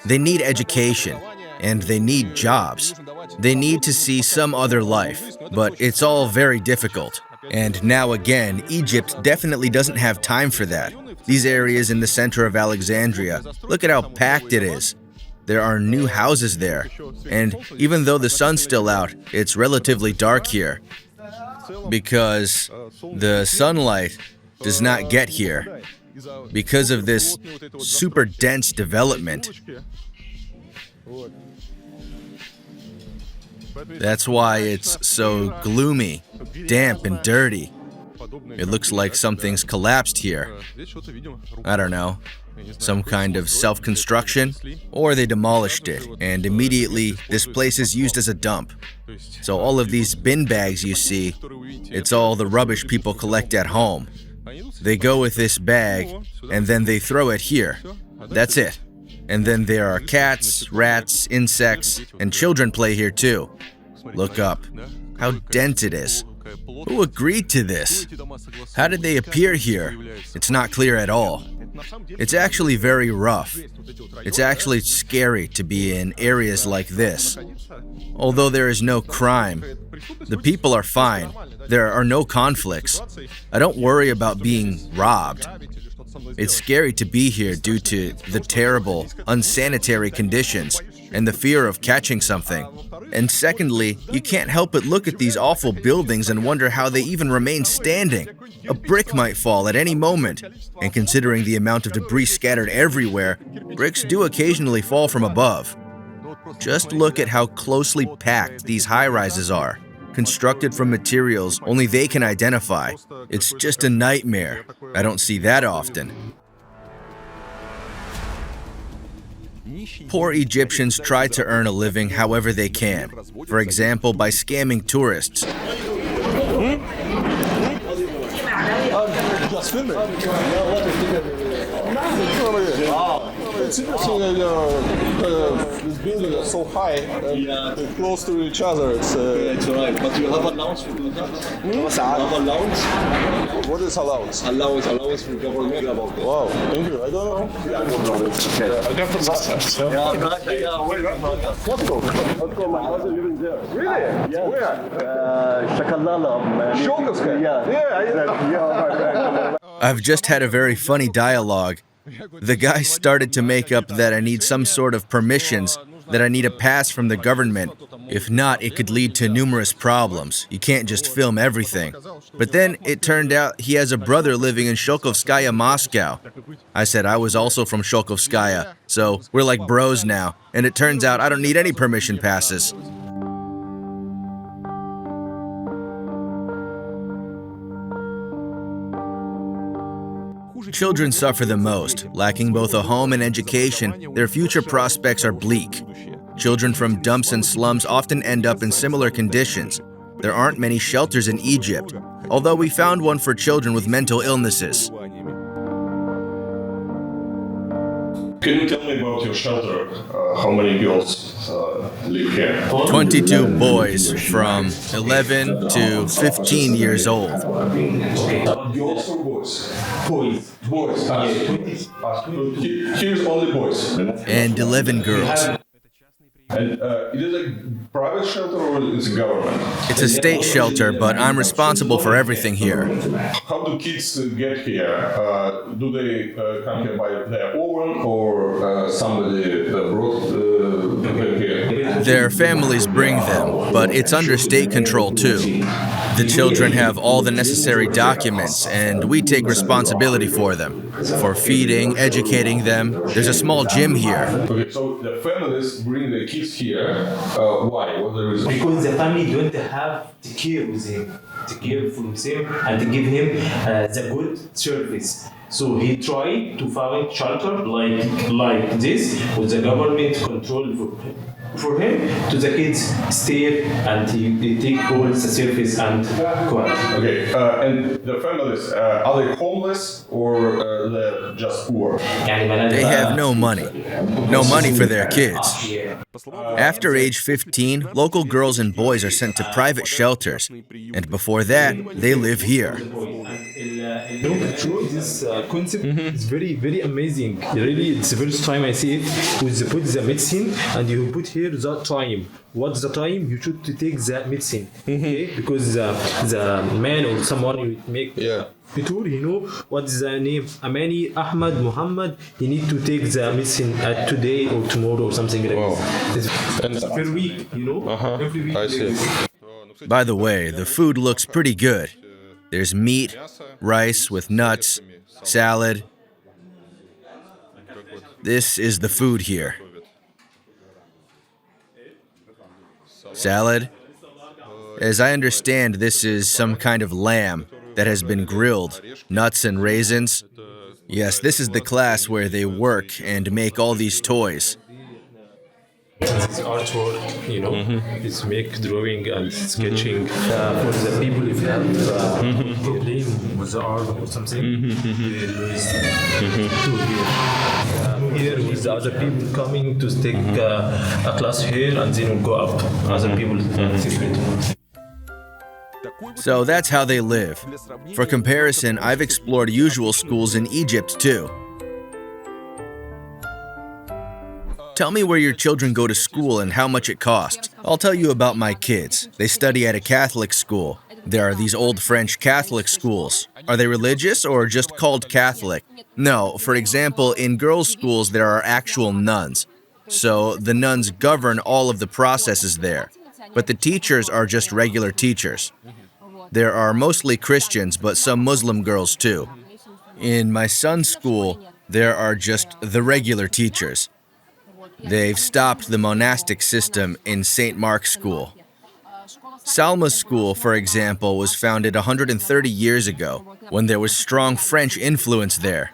They need education, and they need jobs. They need to see some other life, but it's all very difficult. And now again, Egypt definitely doesn't have time for that. These areas in the center of Alexandria, look at how packed it is. There are new houses there, and even though the sun's still out, it's relatively dark here because the sunlight does not get here because of this super dense development. That's why it's so gloomy, damp, and dirty. It looks like something's collapsed here. I don't know, some kind of self-construction? Or they demolished it, and immediately this place is used as a dump. So all of these bin bags you see, it's all the rubbish people collect at home. They go with this bag, and then they throw it here. That's it. And then there are cats, rats, insects, and children play here too. Look up. How dense it is. Who agreed to this? How did they appear here? It's not clear at all. It's actually very rough. It's actually scary to be in areas like this. Although there is no crime, the people are fine. There are no conflicts. I don't worry about being robbed. It's scary to be here due to the terrible, unsanitary conditions and the fear of catching something. And secondly, you can't help but look at these awful buildings and wonder how they even remain standing. A brick might fall at any moment, and considering the amount of debris scattered everywhere, bricks do occasionally fall from above. Just look at how closely packed these high-rises are, constructed from materials only they can identify. It's just a nightmare. I don't see that often. Poor Egyptians try to earn a living however they can, for example, by scamming tourists. It's interesting that this building is so high and they're close to each other. It's right, but you have allowance for that? You have allowance? What is allowance? Allowance from government about that. Wow, thank you. I don't know. I come from that side. Let's go. My husband living there. Really? Yes. Where? Shakalala. Shokoska? Yeah. I've just had a very funny dialogue. The guy started to make up that I need some sort of permissions that I need a pass from the government. If not, it could lead to numerous problems. You can't just film everything. But then it turned out he has a brother living in Shokhovskaya, Moscow. I said I was also from Shokhovskaya, so we're like bros now. And it turns out I don't need any permission passes. Children suffer the most. Lacking both a home and education, their future prospects are bleak. Children from dumps and slums often end up in similar conditions. There aren't many shelters in Egypt, although we found one for children with mental illnesses. Can you tell me about your shelter? How many girls live here? 22 boys from 11 to 15 years old. Girls or boys? Boys. Boys. Here's only boys. And 11 girls. And it is a private shelter or it's a government? It's a state shelter, but I'm responsible for everything here. How do kids get here? Do they come here by their own or somebody brought them here? Their families bring them, but it's under state control too. The children have all the necessary documents, and we take responsibility for them. For feeding, educating them. There's a small gym here. Okay, so the families bring the kids here. Why? What the reason? Because the family don't have to care with him, to care for himself, and to give him the good service. So he tried to find shelter like this, with the government control for him, to the kids stay and they take all the service and quality. Okay, and the families, are they homeless or they're just poor? They have no money. No money for their kids. After age 15, local girls and boys are sent to private shelters. And before that, they live here. This concept is very, very amazing. Really, it's the first time I see it. With put the medicine and you put here the time. What's the time you should to take the medicine? Okay? Because the man or someone you make tour, you know what is the name? Amani, Ahmad, Muhammad. He need to take the medicine today or tomorrow or something like this. It's every week, you know. Every week. I see. By the way, the food looks pretty good. There's meat, rice with nuts, salad. This is the food here. Salad. As I understand, this is some kind of lamb that has been grilled, nuts and raisins. Yes, this is the class where they work and make all these toys. This artwork, you know, it's make drawing and sketching for the people if you have problem with the art or something. Here with the other people coming to take a class here and then we'll go up. Other people separate. So that's how they live. For comparison, I've explored usual schools in Egypt too. Tell me where your children go to school and how much it costs. I'll tell you about my kids. They study at a Catholic school. There are these old French Catholic schools. Are they religious or just called Catholic? No, for example, in girls' schools there are actual nuns. So the nuns govern all of the processes there. But the teachers are just regular teachers. There are mostly Christians, but some Muslim girls too. In my son's school, there are just the regular teachers. They've stopped the monastic system in St. Mark's School. Salma's school, for example, was founded 130 years ago, when there was strong French influence there.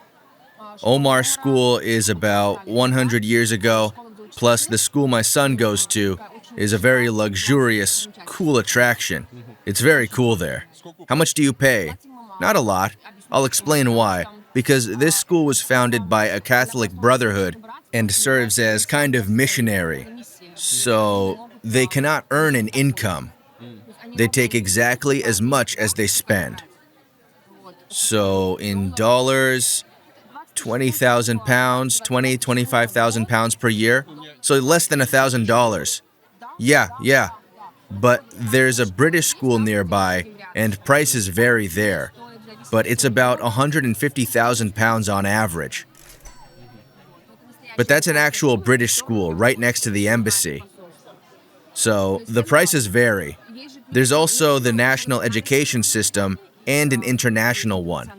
Omar's school is about 100 years ago, plus the school my son goes to is a very luxurious, cool attraction. It's very cool there. How much do you pay? Not a lot. I'll explain why. Because this school was founded by a Catholic brotherhood and serves as kind of missionary. So they cannot earn an income. They take exactly as much as they spend. So in dollars, 20,000 pounds, 25,000 pounds per year. So less than $1,000. Yeah. But there's a British school nearby and prices vary there. But it's about 150,000 pounds on average. but that's an actual British school right next to the embassy. So the prices vary. There's also the national education system and an international one.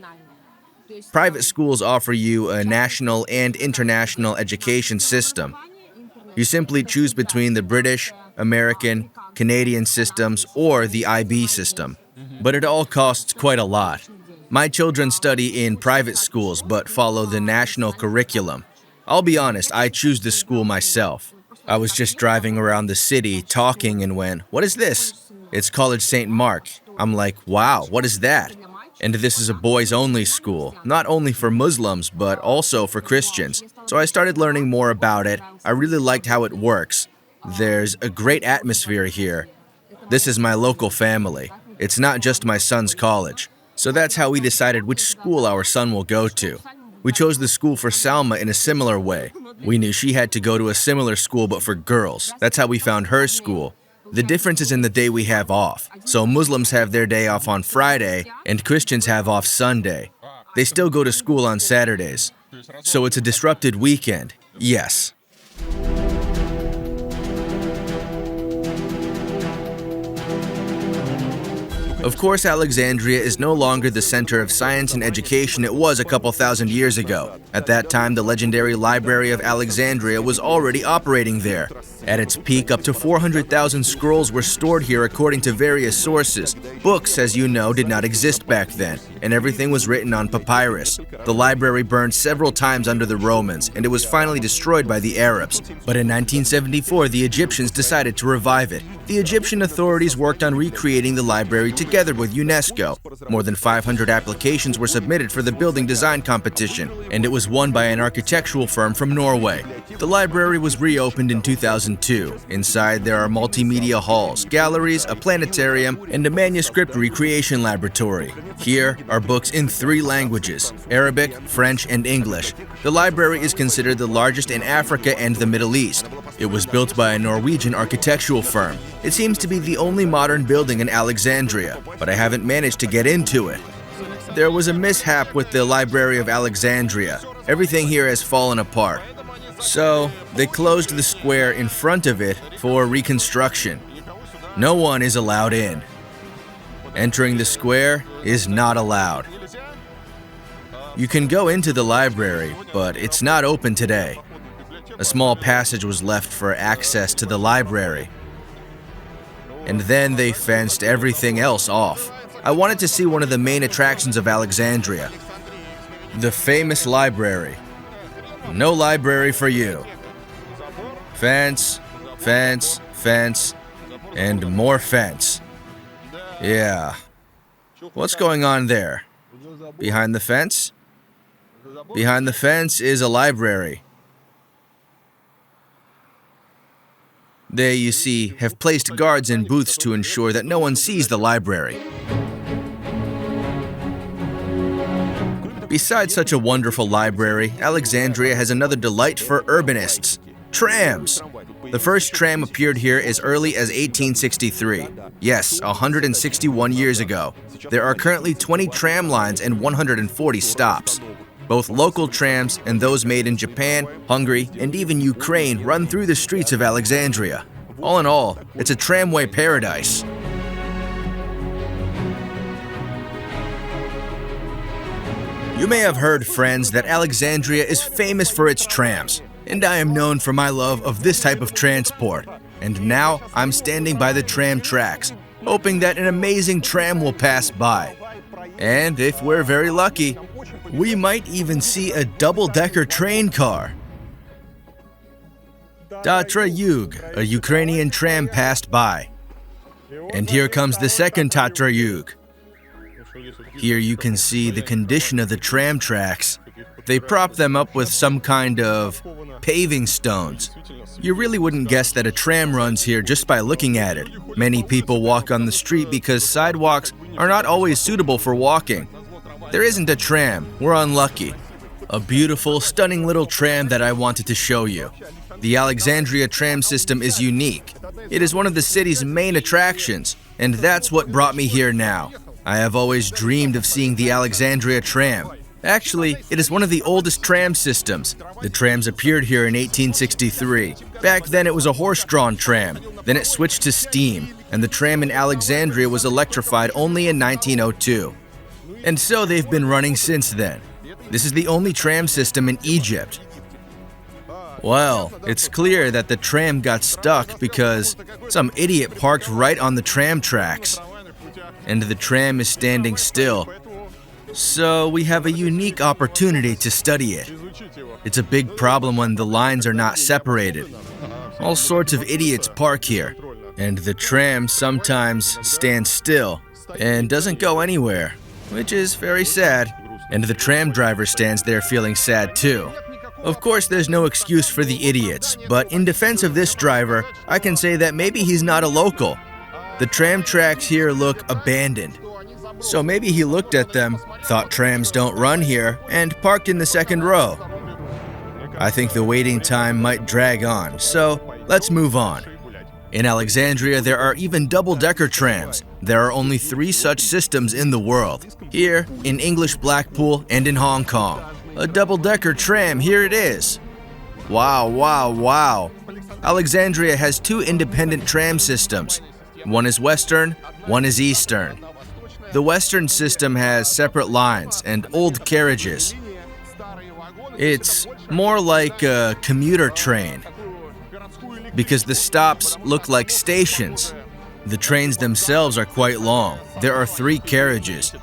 Private schools offer you a national and international education system. You simply choose between the British, American, Canadian systems or the IB system. But it all costs quite a lot. My children study in private schools but follow the national curriculum. I'll be honest, I choose the school myself. I was just driving around the city talking and went, "What is this?" "It's College St. Mark." I'm like, "Wow, what is that?" And this is a boys-only school, not only for Muslims, but also for Christians. So I started learning more about it. I really liked how it works. There's a great atmosphere here. This is my local family. It's not just my son's college. So that's how we decided which school our son will go to. We chose the school for Salma in a similar way. We knew she had to go to a similar school but for girls. That's how we found her school. The difference is in the day we have off. So Muslims have their day off on Friday and Christians have off Sunday. They still go to school on Saturdays. So it's a disrupted weekend. Yes. Of course, Alexandria is no longer the center of science and education it was a couple thousand years ago. At that time, the legendary Library of Alexandria was already operating there. At its peak, up to 400,000 scrolls were stored here according to various sources. Books, as you know, did not exist back then, and everything was written on papyrus. The library burned several times under the Romans, and it was finally destroyed by the Arabs. But in 1974, the Egyptians decided to revive it. The Egyptian authorities worked on recreating the library together with UNESCO. More than 500 applications were submitted for the building design competition, and it was won by an architectural firm from Norway. The library was reopened in 2002. Inside, there are multimedia halls, galleries, a planetarium, and a manuscript recreation laboratory. Here are books in 3 languages: Arabic, French, and English. The library is considered the largest in Africa and the Middle East. It was built by a Norwegian architectural firm. It seems to be the only modern building in Alexandria, but I haven't managed to get into it. There was a mishap with the Library of Alexandria. Everything here has fallen apart. So, they closed the square in front of it for reconstruction. No one is allowed in. Entering the square is not allowed. You can go into the library, but it's not open today. A small passage was left for access to the library. And then they fenced everything else off. I wanted to see one of the main attractions of Alexandria, the famous library. No library for you. Fence, fence, fence, and more fence. Yeah. What's going on there? Behind the fence? Behind the fence is a library. They, you see, have placed guards in booths to ensure that no one sees the library. Besides such a wonderful library, Alexandria has another delight for urbanists: trams. The first tram appeared here as early as 1863. Yes, 161 years ago. There are currently 20 tram lines and 140 stops. Both local trams and those made in Japan, Hungary, and even Ukraine run through the streets of Alexandria. All in all, it's a tramway paradise. You may have heard, friends, that Alexandria is famous for its trams, and I am known for my love of this type of transport. And now I'm standing by the tram tracks, hoping that an amazing tram will pass by. And if we're very lucky, we might even see a double-decker train car. Tatra Yug, a Ukrainian tram, passed by. And here comes the second Tatra Yug. Here you can see the condition of the tram tracks. They prop them up with some kind of paving stones. You really wouldn't guess that a tram runs here just by looking at it. Many people walk on the street because sidewalks are not always suitable for walking. There isn't a tram. We're unlucky. A beautiful, stunning little tram that I wanted to show you. The Alexandria tram system is unique. It is one of the city's main attractions, and that's what brought me here now. I have always dreamed of seeing the Alexandria tram. Actually, it is one of the oldest tram systems. The trams appeared here in 1863. Back then it was a horse-drawn tram. Then it switched to steam, and the tram in Alexandria was electrified only in 1902. And so they've been running since then. This is the only tram system in Egypt. Well, it's clear that the tram got stuck because some idiot parked right on the tram tracks. And the tram is standing still. So we have a unique opportunity to study it. It's a big problem when the lines are not separated. All sorts of idiots park here, and the tram sometimes stands still and doesn't go anywhere, which is very sad. And the tram driver stands there feeling sad too. Of course, there's no excuse for the idiots, but in defense of this driver, I can say that maybe he's not a local. The tram tracks here look abandoned. So maybe he looked at them, thought trams don't run here, and parked in the second row. I think the waiting time might drag on, so let's move on. In Alexandria, there are even double-decker trams. There are only 3 such systems in the world. Here, in English Blackpool, and in Hong Kong. A double-decker tram, here it is. Wow, wow, wow. Alexandria has 2 independent tram systems. One is Western, one is Eastern. The Western system has separate lines and old carriages. It's more like a commuter train because the stops look like stations. The trains themselves are quite long. There are 3 carriages.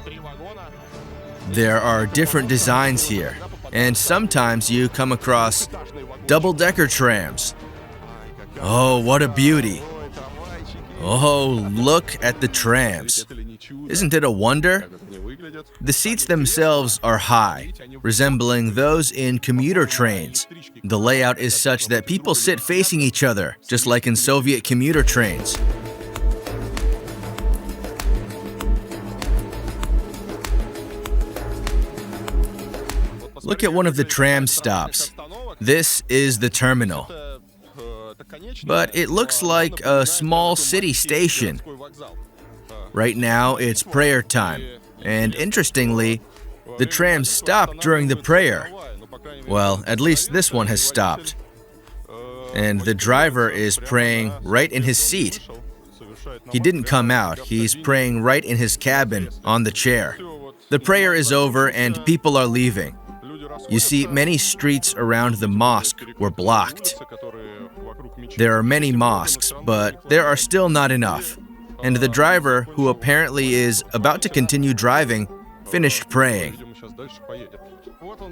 There are different designs here, and sometimes you come across double-decker trams. Oh, what a beauty. Oh, look at the trams. Isn't it a wonder? The seats themselves are high, resembling those in commuter trains. The layout is such that people sit facing each other, just like in Soviet commuter trains. Look at one of the tram stops. This is the terminal. But it looks like a small city station. Right now, it's prayer time. And interestingly, the trams stop during the prayer. Well, at least this one has stopped. And the driver is praying right in his seat. He didn't come out. He's praying right in his cabin on the chair. The prayer is over and people are leaving. You see, many streets around the mosque were blocked. There are many mosques, but there are still not enough. And the driver, who apparently is about to continue driving, finished praying.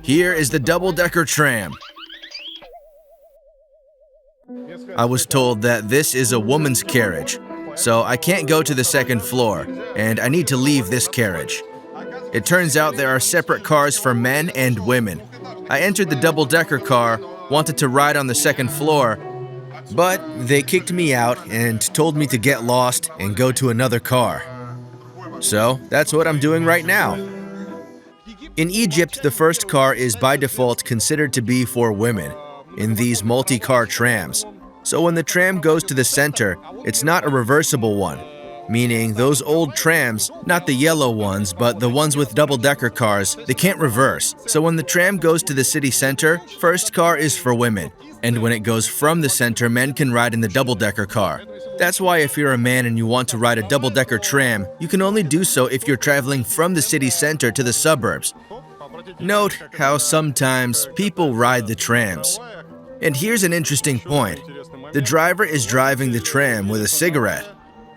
Here is the double-decker tram. I was told that this is a woman's carriage, so I can't go to the second floor, and I need to leave this carriage. It turns out there are separate cars for men and women. I entered the double-decker car, wanted to ride on the second floor, but they kicked me out and told me to get lost and go to another car. So that's what I'm doing right now. In Egypt, the first car is by default considered to be for women in these multi-car trams. So when the tram goes to the center, it's not a reversible one, meaning those old trams, not the yellow ones, but the ones with double-decker cars, they can't reverse. So when the tram goes to the city center, first car is for women. And when it goes from the center, men can ride in the double-decker car. That's why if you're a man and you want to ride a double-decker tram, you can only do so if you're traveling from the city center to the suburbs. Note how sometimes people ride the trams. And here's an interesting point. The driver is driving the tram with a cigarette.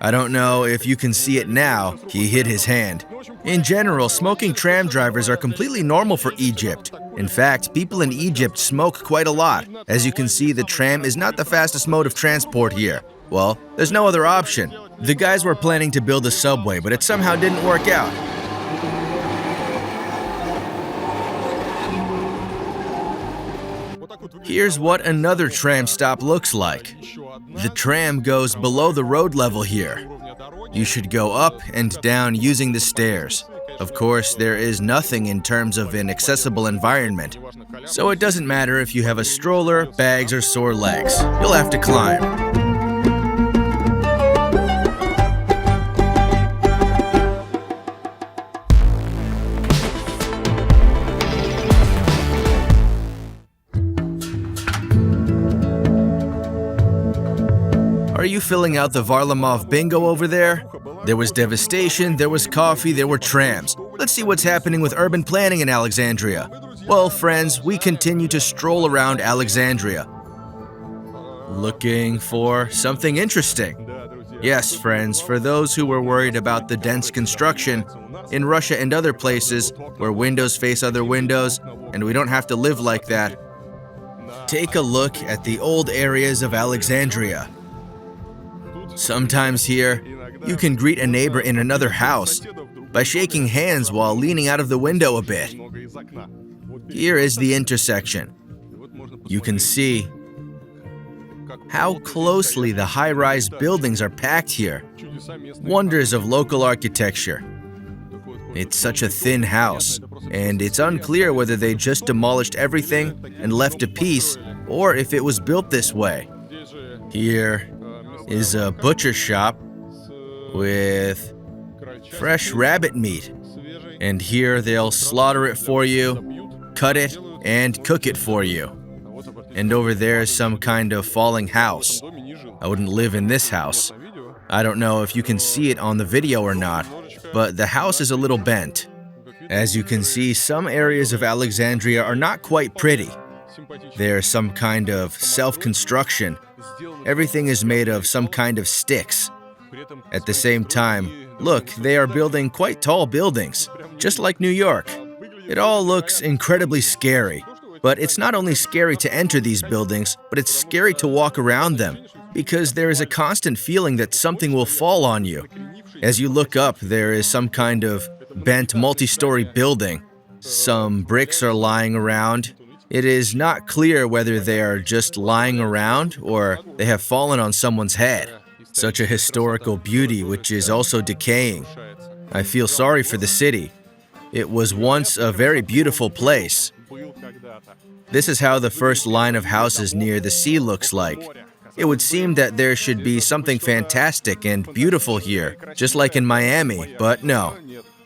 I don't know if you can see it now, he hid his hand. In general, smoking tram drivers are completely normal for Egypt. In fact, people in Egypt smoke quite a lot. As you can see, the tram is not the fastest mode of transport here. Well, there's no other option. The guys were planning to build a subway, but it somehow didn't work out. Here's what another tram stop looks like. The tram goes below the road level here. You should go up and down using the stairs. Of course, there is nothing in terms of an accessible environment. So it doesn't matter if you have a stroller, bags, or sore legs. You'll have to climb. Are you filling out the Varlamov bingo over there? There was devastation, there was coffee, there were trams. Let's see what's happening with urban planning in Alexandria. Well, friends, we continue to stroll around Alexandria, looking for something interesting. Yes, friends, for those who were worried about the dense construction, in Russia and other places where windows face other windows, and we don't have to live like that, take a look at the old areas of Alexandria. Sometimes here, you can greet a neighbor in another house by shaking hands while leaning out of the window a bit. Here is the intersection. You can see how closely the high-rise buildings are packed here. Wonders of local architecture. It's such a thin house, and it's unclear whether they just demolished everything and left a piece, or if it was built this way. Here is a butcher shop with fresh rabbit meat, and here they'll slaughter it for you, cut it, and cook it for you. And over there is some kind of falling house. I wouldn't live in this house. I don't know if you can see it on the video or not, but the house is a little bent. As you can see, some areas of Alexandria are not quite pretty. There's some kind of self-construction. Everything is made of some kind of sticks. At the same time, look, they are building quite tall buildings, just like New York. It all looks incredibly scary. But it's not only scary to enter these buildings, but it's scary to walk around them, because there is a constant feeling that something will fall on you. As you look up, there is some kind of bent multi-story building. Some bricks are lying around. It is not clear whether they are just lying around or they have fallen on someone's head. Such a historical beauty which is also decaying. I feel sorry for the city. It was once a very beautiful place. This is how the first line of houses near the sea looks like. It would seem that there should be something fantastic and beautiful here, just like in Miami, but no.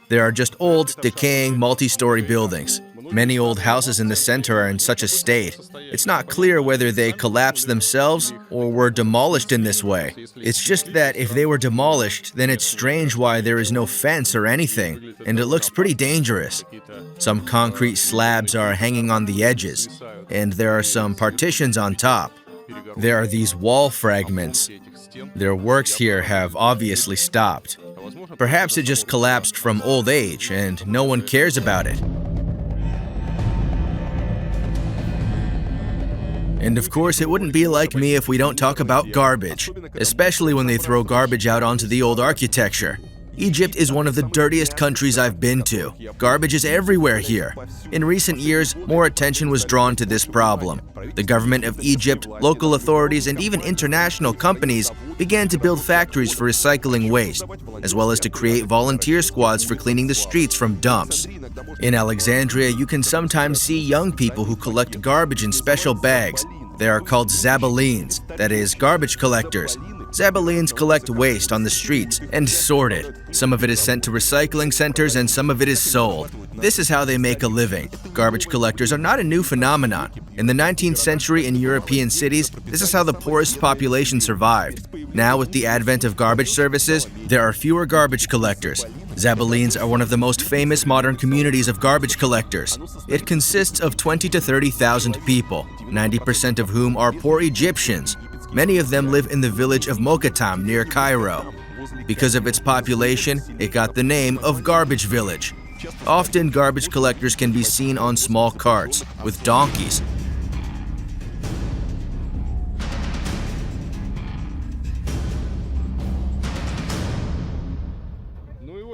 There are just old, decaying, multi-story buildings. Many old houses in the center are in such a state. It's not clear whether they collapsed themselves or were demolished in this way. It's just that if they were demolished, then it's strange why there is no fence or anything, and it looks pretty dangerous. Some concrete slabs are hanging on the edges, and there are some partitions on top. There are these wall fragments. Their works here have obviously stopped. Perhaps it just collapsed from old age, and no one cares about it. And of course, it wouldn't be like me if we don't talk about garbage, especially when they throw garbage out onto the old architecture. Egypt is one of the dirtiest countries I've been to. Garbage is everywhere here. In recent years, more attention was drawn to this problem. The government of Egypt, local authorities, and even international companies began to build factories for recycling waste, as well as to create volunteer squads for cleaning the streets from dumps. In Alexandria, you can sometimes see young people who collect garbage in special bags. They are called zabalins, that is, garbage collectors. Zabalins collect waste on the streets and sort it. Some of it is sent to recycling centers and some of it is sold. This is how they make a living. Garbage collectors are not a new phenomenon. In the 19th century in European cities, this is how the poorest population survived. Now, with the advent of garbage services, there are fewer garbage collectors. Zabalins are one of the most famous modern communities of garbage collectors. It consists of 20 to 30,000 people, 90% of whom are poor Egyptians. Many of them live in the village of Mokatam near Cairo. Because of its population, it got the name of Garbage Village. Often, garbage collectors can be seen on small carts with donkeys.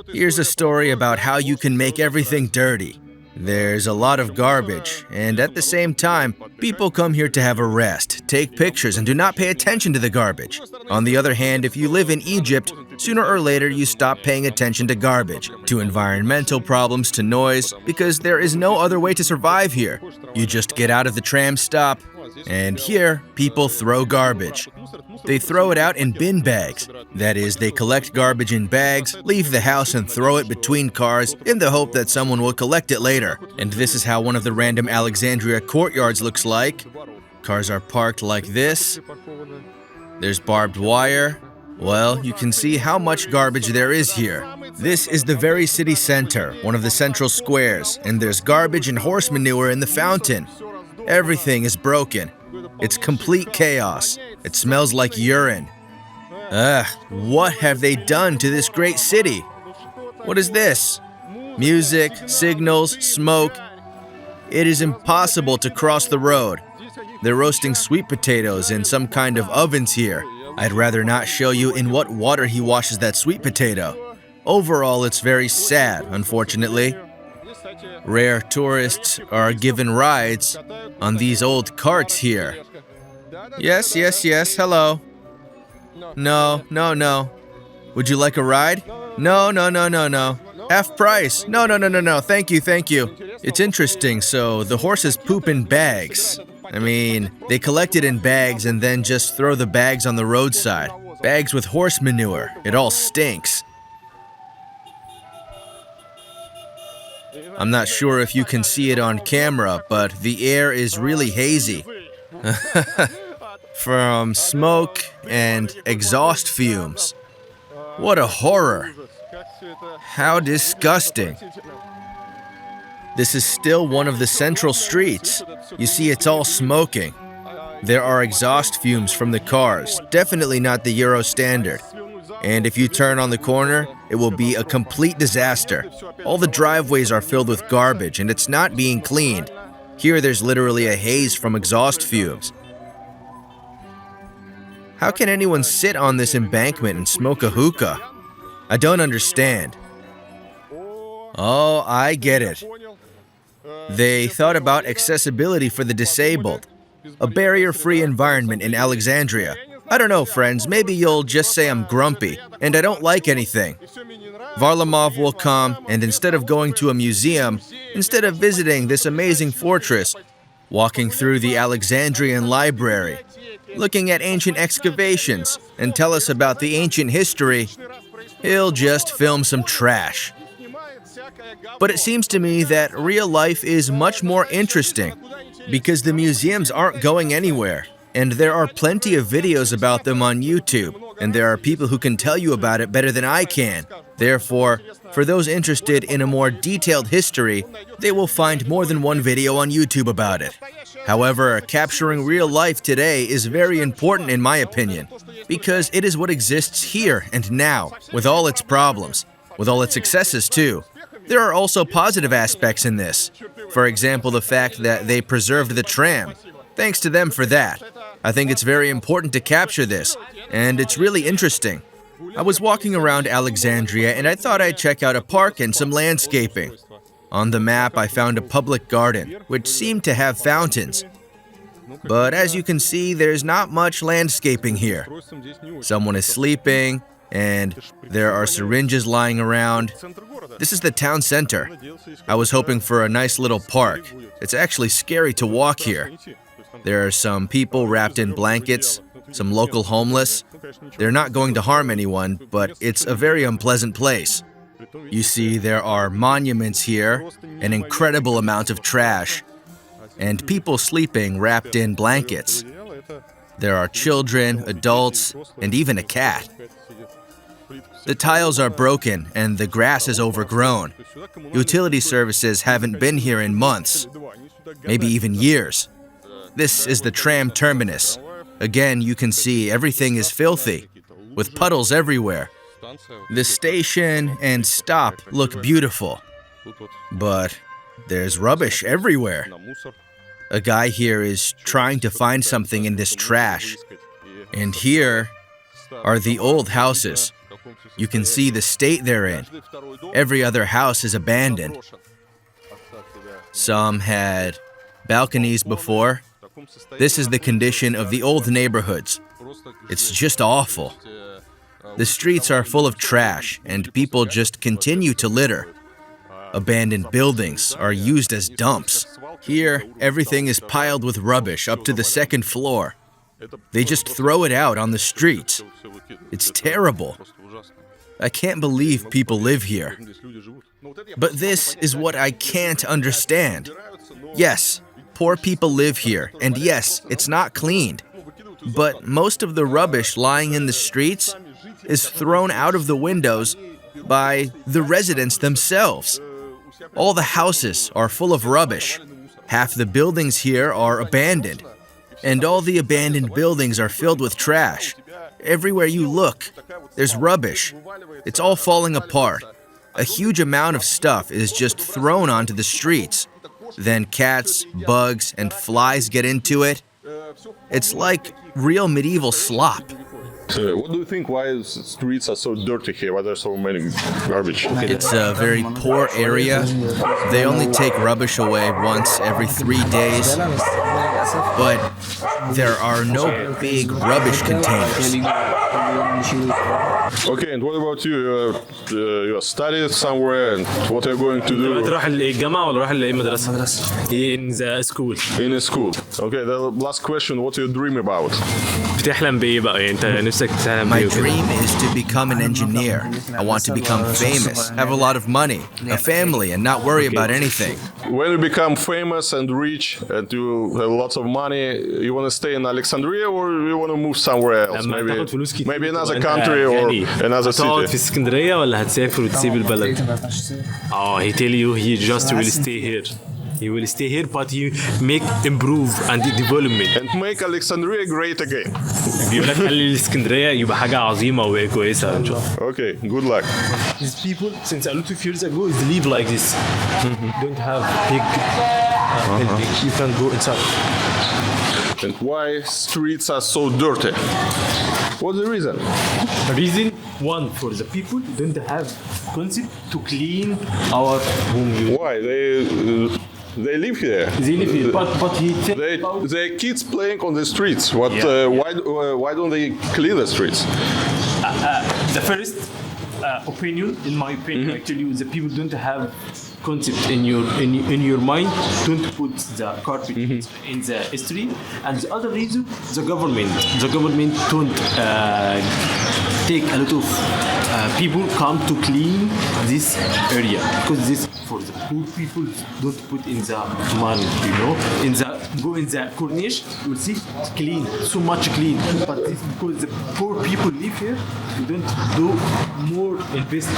Here's a story about how you can make everything dirty. There's a lot of garbage, and at the same time, people come here to have a rest, take pictures, and do not pay attention to the garbage. On the other hand, if you live in Egypt, sooner or later you stop paying attention to garbage, to environmental problems, to noise, because there is no other way to survive here. You just get out of the tram stop, and here, people throw garbage. They throw it out in bin bags. That is, they collect garbage in bags, leave the house and throw it between cars in the hope that someone will collect it later. And this is how one of the random Alexandria courtyards looks like. Cars are parked like this. There's barbed wire. Well, you can see how much garbage there is here. This is the very city center, one of the central squares, and there's garbage and horse manure in the fountain. Everything is broken. It's complete chaos. It smells like urine. Ugh, what have they done to this great city? What is this? Music, signals, smoke. It is impossible to cross the road. They're roasting sweet potatoes in some kind of ovens here. I'd rather not show you in what water he washes that sweet potato. Overall, it's very sad, unfortunately. Rare tourists are given rides on these old carts here. Yes, yes, yes, hello. No, no, no. Would you like a ride? No, no, no, no, no. Half price. No, no, no, no, no. Thank you, thank you. It's interesting. So the horses poop in bags. I mean, they collect it in bags and then just throw the bags on the roadside. Bags with horse manure. It all stinks. I'm not sure if you can see it on camera, but the air is really hazy. From smoke and exhaust fumes. What a horror. How disgusting. This is still one of the central streets. You see, it's all smoking. There are exhaust fumes from the cars, definitely not the Euro standard. And if you turn on the corner, it will be a complete disaster. All the driveways are filled with garbage and it's not being cleaned. Here there's literally a haze from exhaust fumes. How can anyone sit on this embankment and smoke a hookah? I don't understand. Oh, I get it. They thought about accessibility for the disabled. A barrier-free environment in Alexandria. I don't know, friends, maybe you'll just say I'm grumpy, and I don't like anything. Varlamov will come, and instead of going to a museum, instead of visiting this amazing fortress, walking through the Alexandrian library, looking at ancient excavations, and tell us about the ancient history, he'll just film some trash. But it seems to me that real life is much more interesting, because the museums aren't going anywhere. And there are plenty of videos about them on YouTube, and there are people who can tell you about it better than I can. Therefore, for those interested in a more detailed history, they will find more than one video on YouTube about it. However, capturing real life today is very important in my opinion, because it is what exists here and now, with all its problems, with all its successes too. There are also positive aspects in this. For example, the fact that they preserved the tram. Thanks to them for that. I think it's very important to capture this, and it's really interesting. I was walking around Alexandria and I thought I'd check out a park and some landscaping. On the map, I found a public garden, which seemed to have fountains. But as you can see, there's not much landscaping here. Someone is sleeping, and there are syringes lying around. This is the town center. I was hoping for a nice little park. It's actually scary to walk here. There are some people wrapped in blankets, some local homeless. They're not going to harm anyone, but it's a very unpleasant place. You see, there are monuments here, an incredible amount of trash, and people sleeping wrapped in blankets. There are children, adults, and even a cat. The tiles are broken and the grass is overgrown. Utility services haven't been here in months, maybe even years. This is the tram terminus. Again, you can see everything is filthy, with puddles everywhere. The station and stop look beautiful, but there's rubbish everywhere. A guy here is trying to find something in this trash. And here are the old houses. You can see the state they're in. Every other house is abandoned. Some had balconies before. This is the condition of the old neighborhoods. It's just awful. The streets are full of trash, and people just continue to litter. Abandoned buildings are used as dumps. Here, everything is piled with rubbish up to the second floor. They just throw it out on the streets. It's terrible. I can't believe people live here. But this is what I can't understand. Yes, poor people live here, and yes, it's not cleaned. But most of the rubbish lying in the streets is thrown out of the windows by the residents themselves. All the houses are full of rubbish. Half the buildings here are abandoned. And all the abandoned buildings are filled with trash. Everywhere you look, there's rubbish. It's all falling apart. A huge amount of stuff is just thrown onto the streets. Then cats, bugs, and flies get into it. It's like real medieval slop. So what do you think? Why streets are so dirty here? Why there's so many garbage? It's a very poor area. They only take rubbish away once every 3 days. But there are no big rubbish containers. Okay, and what about you? You studied somewhere, and what are you going to do تروح الجامعة ولا راح المدرسة؟ in the school. in a school? Okay, the last question: what do you dream about? بتحلم بإيه بقى؟ يعني أنت نفسك تحلم My بإيه وكده؟ dream is to become an engineer. I want to become famous, have a lot of money, a family, and not worry about anything. When you become famous and rich and you have lots of money, you want to stay in Alexandria or you want to move somewhere else? لما تاخد فلوس كتير Maybe another وأنت country or يعني another هتقعد city. في اسكندرية ولا هتسافر وتسيب البلد؟ he tell you he just will stay here. He will stay here but he make improve and development. And make Alexandria great again. بيقول لك خلي الاسكندرية يبقى حاجة عظيمة وكويسة إن شاء الله. Okay, good luck. These people since a lot of years ago is live like this. Don't have big building. You can go inside. And why streets are so dirty? What's the reason? The reason one for the people don't have concept to clean our home. Why? They live here. They live here, but he tell They about they kids playing on the streets. What? Yeah. Why don't they clean the streets? the first opinion. In my opinion, I tell you, the people don't have concept in your mind. Don't put the carpet in the street. And the other reason, the government don't take a lot of people come to clean this area because this for the poor people don't put in the money, go in the corniche, you will see clean, so much clean. But this because the poor people live here, you don't do more invest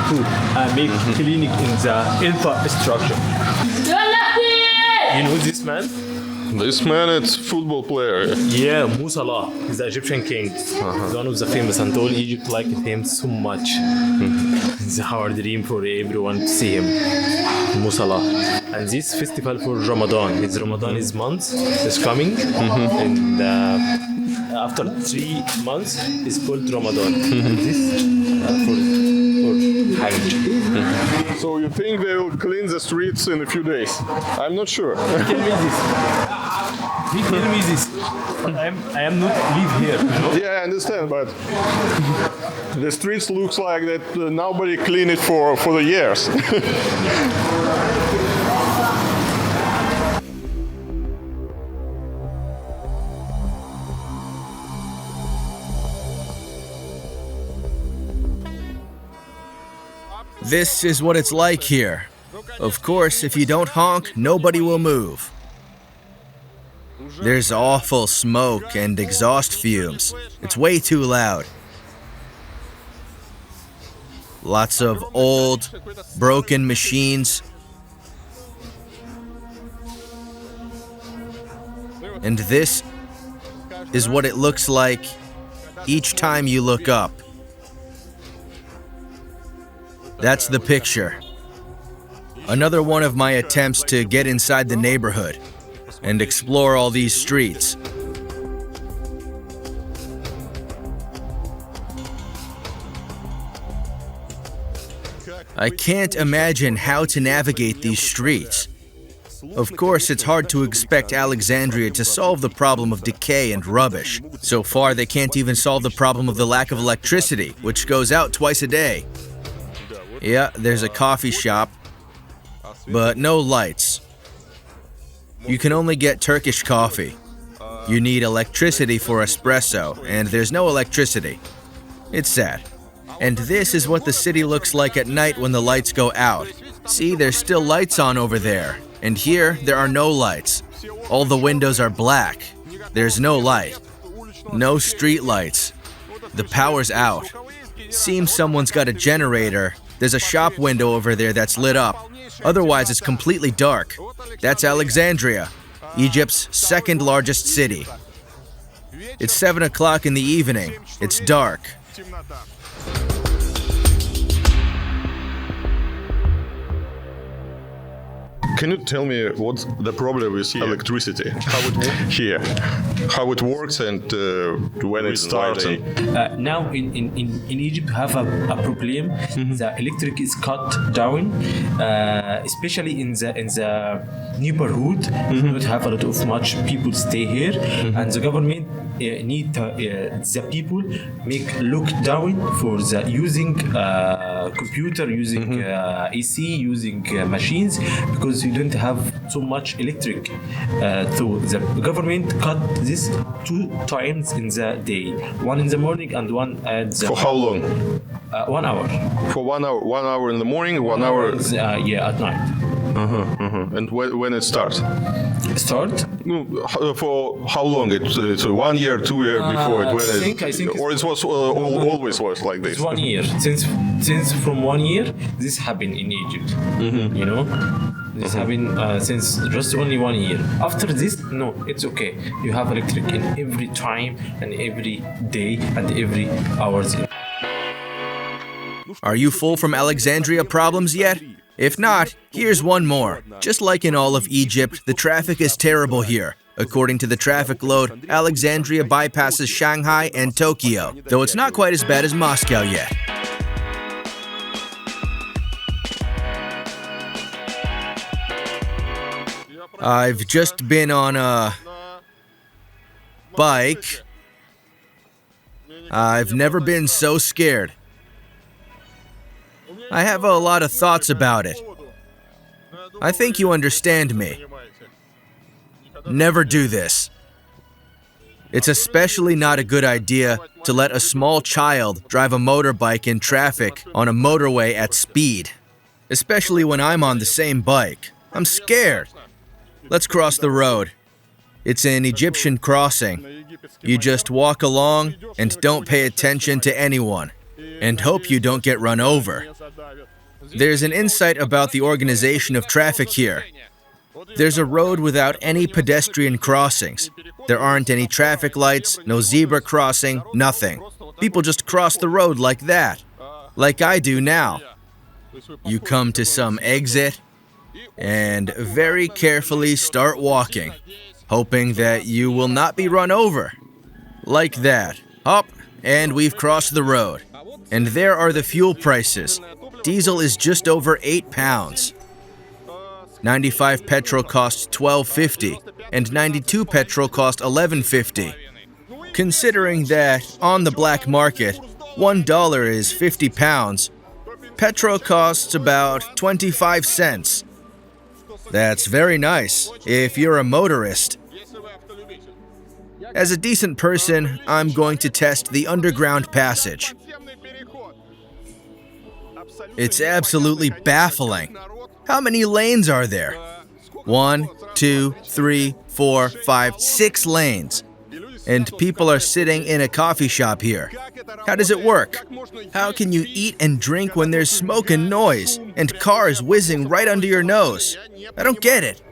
to make clinic in the infrastructure. You know this man? This man, it's football player. Yeah, Mo Salah. He's the Egyptian king. He's one of the famous, and all Egypt liked him so much. It's our dream for everyone to see him. Mo Salah. And this festival for Ramadan. Ramadan is month. It's coming. And after 3 months, it's called Ramadan. And this for Hajj. So you think they will clean the streets in a few days? I'm not sure. Tell me this. He tell me this. I am not live here. You know? Yeah, I understand, but the streets looks like that nobody clean it for the years. This is what it's like here. Of course, if you don't honk, nobody will move. There's awful smoke and exhaust fumes. It's way too loud. Lots of old, broken machines. And this is what it looks like each time you look up. That's the picture. Another one of my attempts to get inside the neighborhood and explore all these streets. I can't imagine how to navigate these streets. Of course, it's hard to expect Alexandria to solve the problem of decay and rubbish. So far, they can't even solve the problem of the lack of electricity, which goes out twice a day. Yeah, there's a coffee shop, but no lights. You can only get Turkish coffee. You need electricity for espresso, and there's no electricity. It's sad. And this is what the city looks like at night when the lights go out. See, there's still lights on over there. And here, there are no lights. All the windows are black. There's no light. No street lights. The power's out. Seems someone's got a generator. There's a shop window over there that's lit up. Otherwise, it's completely dark. That's Alexandria, Egypt's second largest city. It's 7 o'clock in the evening. It's dark. Can you tell me what's the problem with electricity? How it works here? How it works and when it starts? Now in Egypt we have a problem. The electric is cut down, especially in the neighborhood. We don't have a lot of much people stay here, and the government need the people make look down for the using computer, using AC, using machines, because you don't have so much electric. So the government cut this 2 times in the day, one in the morning and one at the For how long? 1 hour. For 1 hour. 1 hour in the morning, 1 hour. At night. And when it starts? Start? For how long? It's 1 year, 2 years before it. I think or it was always was like this. It's 1 year. Since from 1 year, this happened in Egypt. You know, this happened since just only 1 year. After this, no, it's okay. You have electric in every time and every day and every hours. Are you full from Alexandria problems yet? If not, here's one more. Just like in all of Egypt, the traffic is terrible here. According to the traffic load, Alexandria bypasses Shanghai and Tokyo, though it's not quite as bad as Moscow yet. I've just been on a bike. I've never been so scared. I have a lot of thoughts about it. I think you understand me. Never do this. It's especially not a good idea to let a small child drive a motorbike in traffic on a motorway at speed, especially when I'm on the same bike. I'm scared. Let's cross the road. It's an Egyptian crossing. You just walk along and don't pay attention to anyone, and hope you don't get run over. There's an insight about the organization of traffic here. There's a road without any pedestrian crossings. There aren't any traffic lights, no zebra crossing, nothing. People just cross the road like that, like I do now. You come to some exit and very carefully start walking, hoping that you will not be run over. Like that. Hop, and we've crossed the road. And there are the fuel prices. Diesel is just over £8. 95 petrol costs $12.50, and 92 petrol cost $11.50. Considering that on the black market, $1 is 50 pounds, petrol costs about 25 cents. That's very nice if you're a motorist. As a decent person, I'm going to test the underground passage. It's absolutely baffling. How many lanes are there? 1, 2, 3, 4, 5, 6 lanes. And people are sitting in a coffee shop here. How does it work? How can you eat and drink when there's smoke and noise, and cars whizzing right under your nose? I don't get it.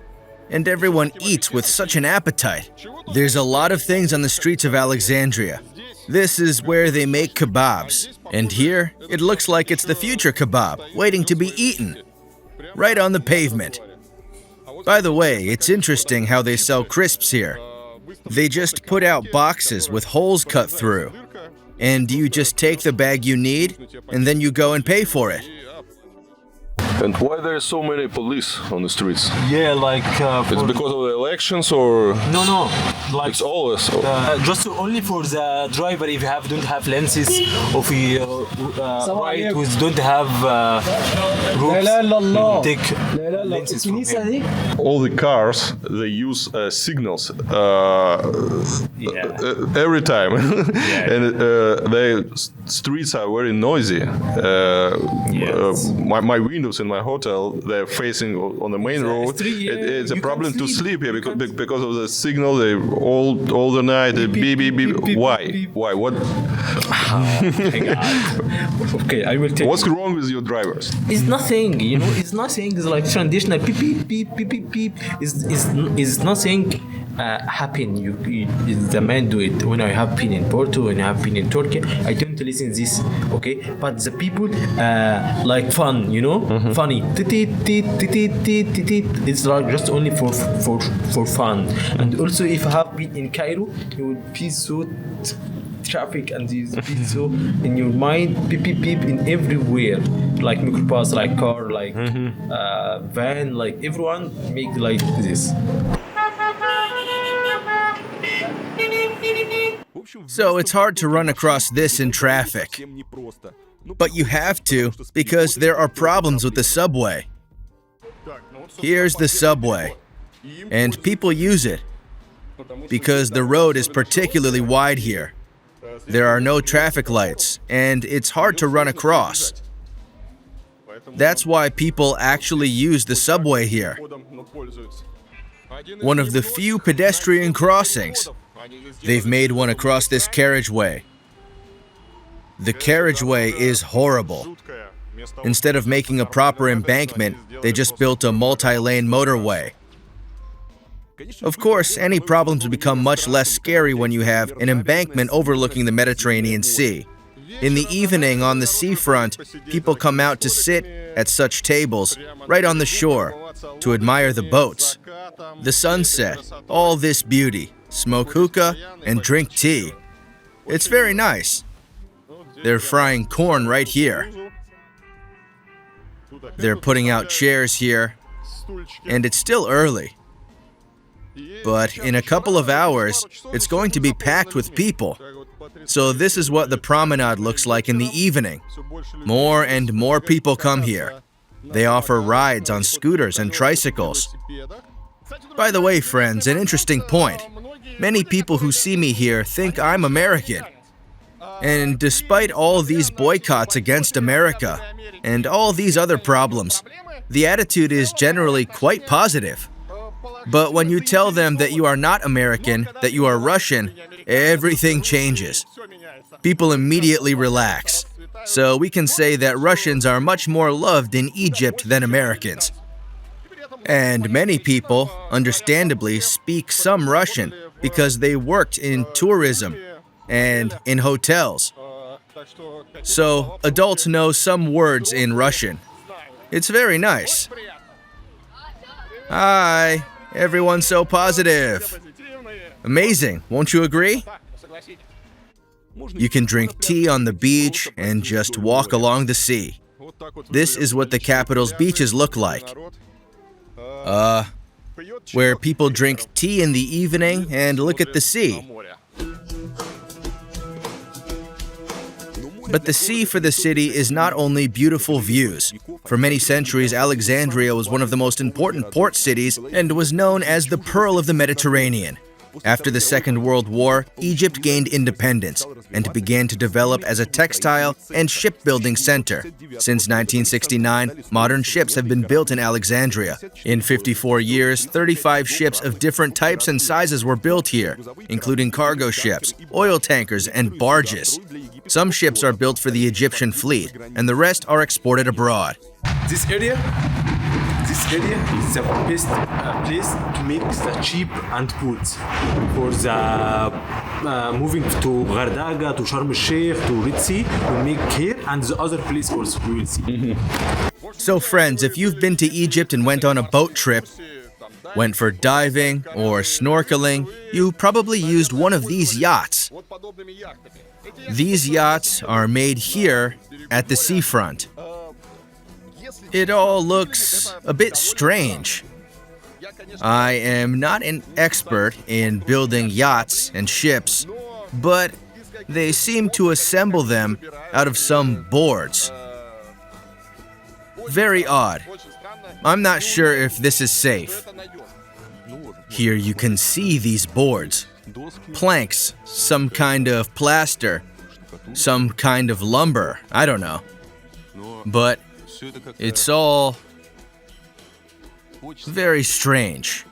And everyone eats with such an appetite. There's a lot of things on the streets of Alexandria. This is where they make kebabs. And here, it looks like it's the future kebab, waiting to be eaten. Right on the pavement. By the way, it's interesting how they sell crisps here. They just put out boxes with holes cut through. And you just take the bag you need, and then you go and pay for it. And why there are so many police on the streets? Yeah, like It's because of the elections or no, like it's always? just only for the driver if you don't have lenses, or if you ride with don't have roofs, take lenses from him. All the cars, they use signals every time. And the streets are very noisy. Yes. My windows in in my hotel, they're facing on the main road. It's a problem to sleep here because of the signal. They all the night. Beep beep beep. Why? What? Okay, I will tell What's you. wrong with your drivers? It's nothing, you know. It's nothing. It's like traditional beep beep beep beep beep beep. Is nothing happen. The man do it. When I have been in Porto, when I have been in Turkey, I don't listen this. Okay, but the people like fun, you know, funny. It's like just only for fun. And also, if I have been in Cairo, you will be so traffic and these be so in your mind beep beep beep in everywhere, like microbus, like car, like van, like everyone make like this. So it's hard to run across this in traffic. But you have to, because there are problems with the subway. Here's the subway, and people use it because the road is particularly wide here. There are no traffic lights, and it's hard to run across. That's why people actually use the subway here. One of the few pedestrian crossings. They've made one across this carriageway. The carriageway is horrible. Instead of making a proper embankment, they just built a multi-lane motorway. Of course, any problems become much less scary when you have an embankment overlooking the Mediterranean Sea. In the evening on the seafront, people come out to sit at such tables right on the shore to admire the boats, the sunset, all this beauty, smoke hookah, and drink tea. It's very nice. They're frying corn right here. They're putting out chairs here, and it's still early. But in a couple of hours, it's going to be packed with people. So this is what the promenade looks like in the evening. More and more people come here. They offer rides on scooters and tricycles. By the way, friends, an interesting point. Many people who see me here think I'm American. And despite all these boycotts against America and all these other problems, the attitude is generally quite positive. But when you tell them that you are not American, that you are Russian, everything changes. People immediately relax. So we can say that Russians are much more loved in Egypt than Americans. And many people, understandably, speak some Russian because they worked in tourism and in hotels. So adults know some words in Russian. It's very nice. Hi, everyone's so positive. Amazing, won't you agree? You can drink tea on the beach and just walk along the sea. This is what the capital's beaches look like. Where people drink tea in the evening and look at the sea. But the sea for the city is not only beautiful views. For many centuries, Alexandria was one of the most important port cities and was known as the Pearl of the Mediterranean. After the Second World War, Egypt gained independence and began to develop as a textile and shipbuilding center. Since 1969, modern ships have been built in Alexandria. In 54 years, 35 ships of different types and sizes were built here, including cargo ships, oil tankers, and barges. Some ships are built for the Egyptian fleet, and the rest are exported abroad. This area is the best place to make the cheap and goods for the moving to Gardaga, to Sharm el-Sheikh, to Red Sea. We make here and the other place also we will see. So friends, if you've been to Egypt and went on a boat trip, went for diving or snorkeling, you probably used one of these yachts. These yachts are made here at the seafront. It all looks a bit strange. I am not an expert in building yachts and ships, but they seem to assemble them out of some boards. Very odd. I'm not sure if this is safe. Here you can see these boards. Planks, some kind of plaster, some kind of lumber, I don't know. But It's all very strange.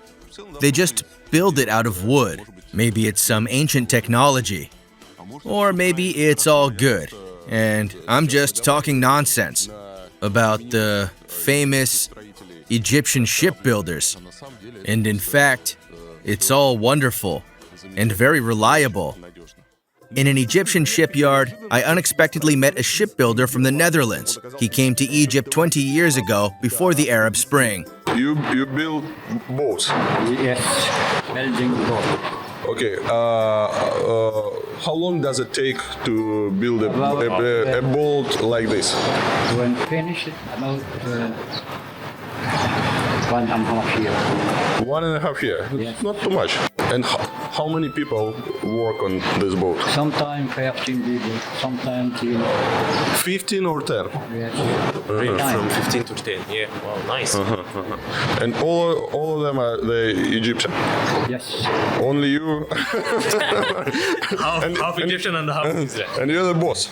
They just build it out of wood. Maybe it's some ancient technology. Or maybe it's all good, and I'm just talking nonsense about the famous Egyptian shipbuilders. And in fact, it's all wonderful and very reliable. In an Egyptian shipyard, I unexpectedly met a shipbuilder from the Netherlands. He came to Egypt 20 years ago, before the Arab Spring. You build boats. Yes, building boat. Okay. How long does it take to build a boat like this? When finished, about 1.5 years. 1.5 years. Yes. Not too much. And how many people work on this boat? Sometimes 15 people, sometimes 10. 15 or 10? Yes. From 15 to 10. Yeah. Wow, nice. And all of them are the Egyptian. Yes. Only you. Half Egyptian and half Israel. And you're the boss.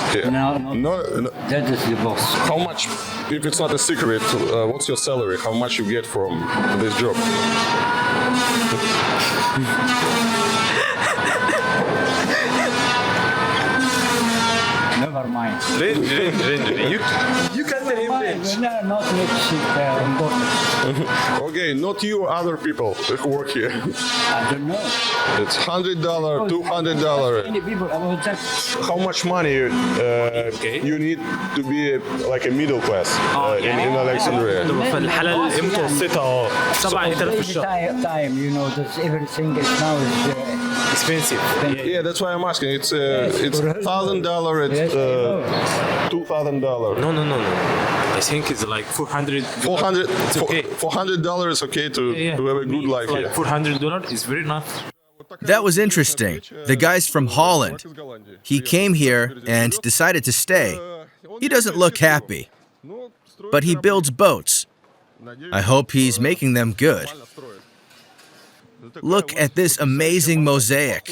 Okay. No, that is the boss. How much, if it's not a secret, what's your salary? How much you get from this job? Never mind. You can tell him French. No, not much important. Okay, not you, other people who work here. I don't know. It's $100, $200. Many people about that. How much money you need to be like a middle class in Alexandria? فالحالة المتوسطة 7000 في Every الشهر. time, you know, that everything is now is Expensive. Yeah, that's why I'm asking. It's $1,000. It's Yes, I know. $2,000. No. I think it's like 400. $400. It's okay. $400 is okay to have a good life Like here. $400 is very enough. That was interesting. The guy's from Holland. He came here and decided to stay. He doesn't look happy, but he builds boats. I hope he's making them good. Look at this amazing mosaic.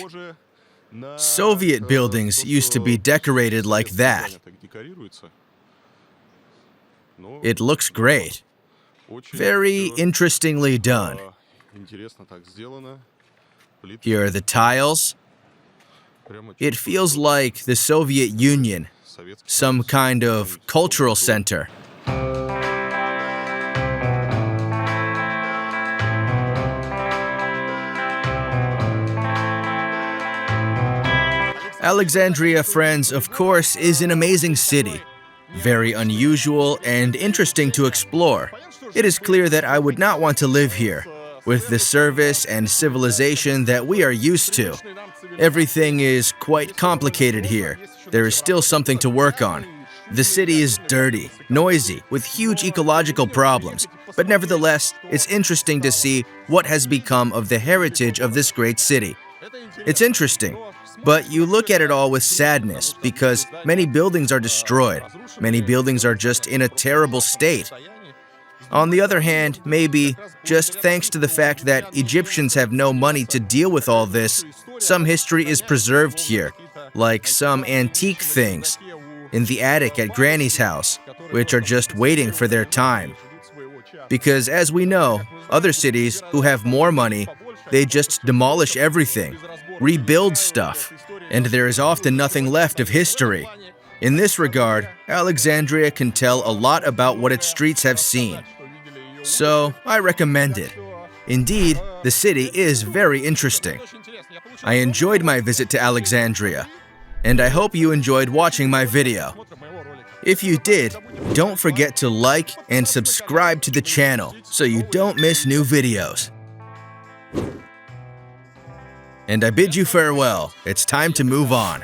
Soviet buildings used to be decorated like that. It looks great. Very interestingly done. Here are the tiles. It feels like the Soviet Union, some kind of cultural center. Alexandria, friends, of course, is an amazing city. Very unusual and interesting to explore. It is clear that I would not want to live here, with the service and civilization that we are used to. Everything is quite complicated here. There is still something to work on. The city is dirty, noisy, with huge ecological problems. But nevertheless, it's interesting to see what has become of the heritage of this great city. It's interesting, but you look at it all with sadness because many buildings are destroyed. Many buildings are just in a terrible state. On the other hand, maybe, just thanks to the fact that Egyptians have no money to deal with all this, some history is preserved here, like some antique things in the attic at Granny's house, which are just waiting for their time. Because as we know, other cities who have more money, they just demolish everything, rebuild stuff, and there is often nothing left of history. In this regard, Alexandria can tell a lot about what its streets have seen. So, I recommend it. Indeed, the city is very interesting. I enjoyed my visit to Alexandria, and I hope you enjoyed watching my video. If you did, don't forget to like and subscribe to the channel so you don't miss new videos. And I bid you farewell. It's time to move on.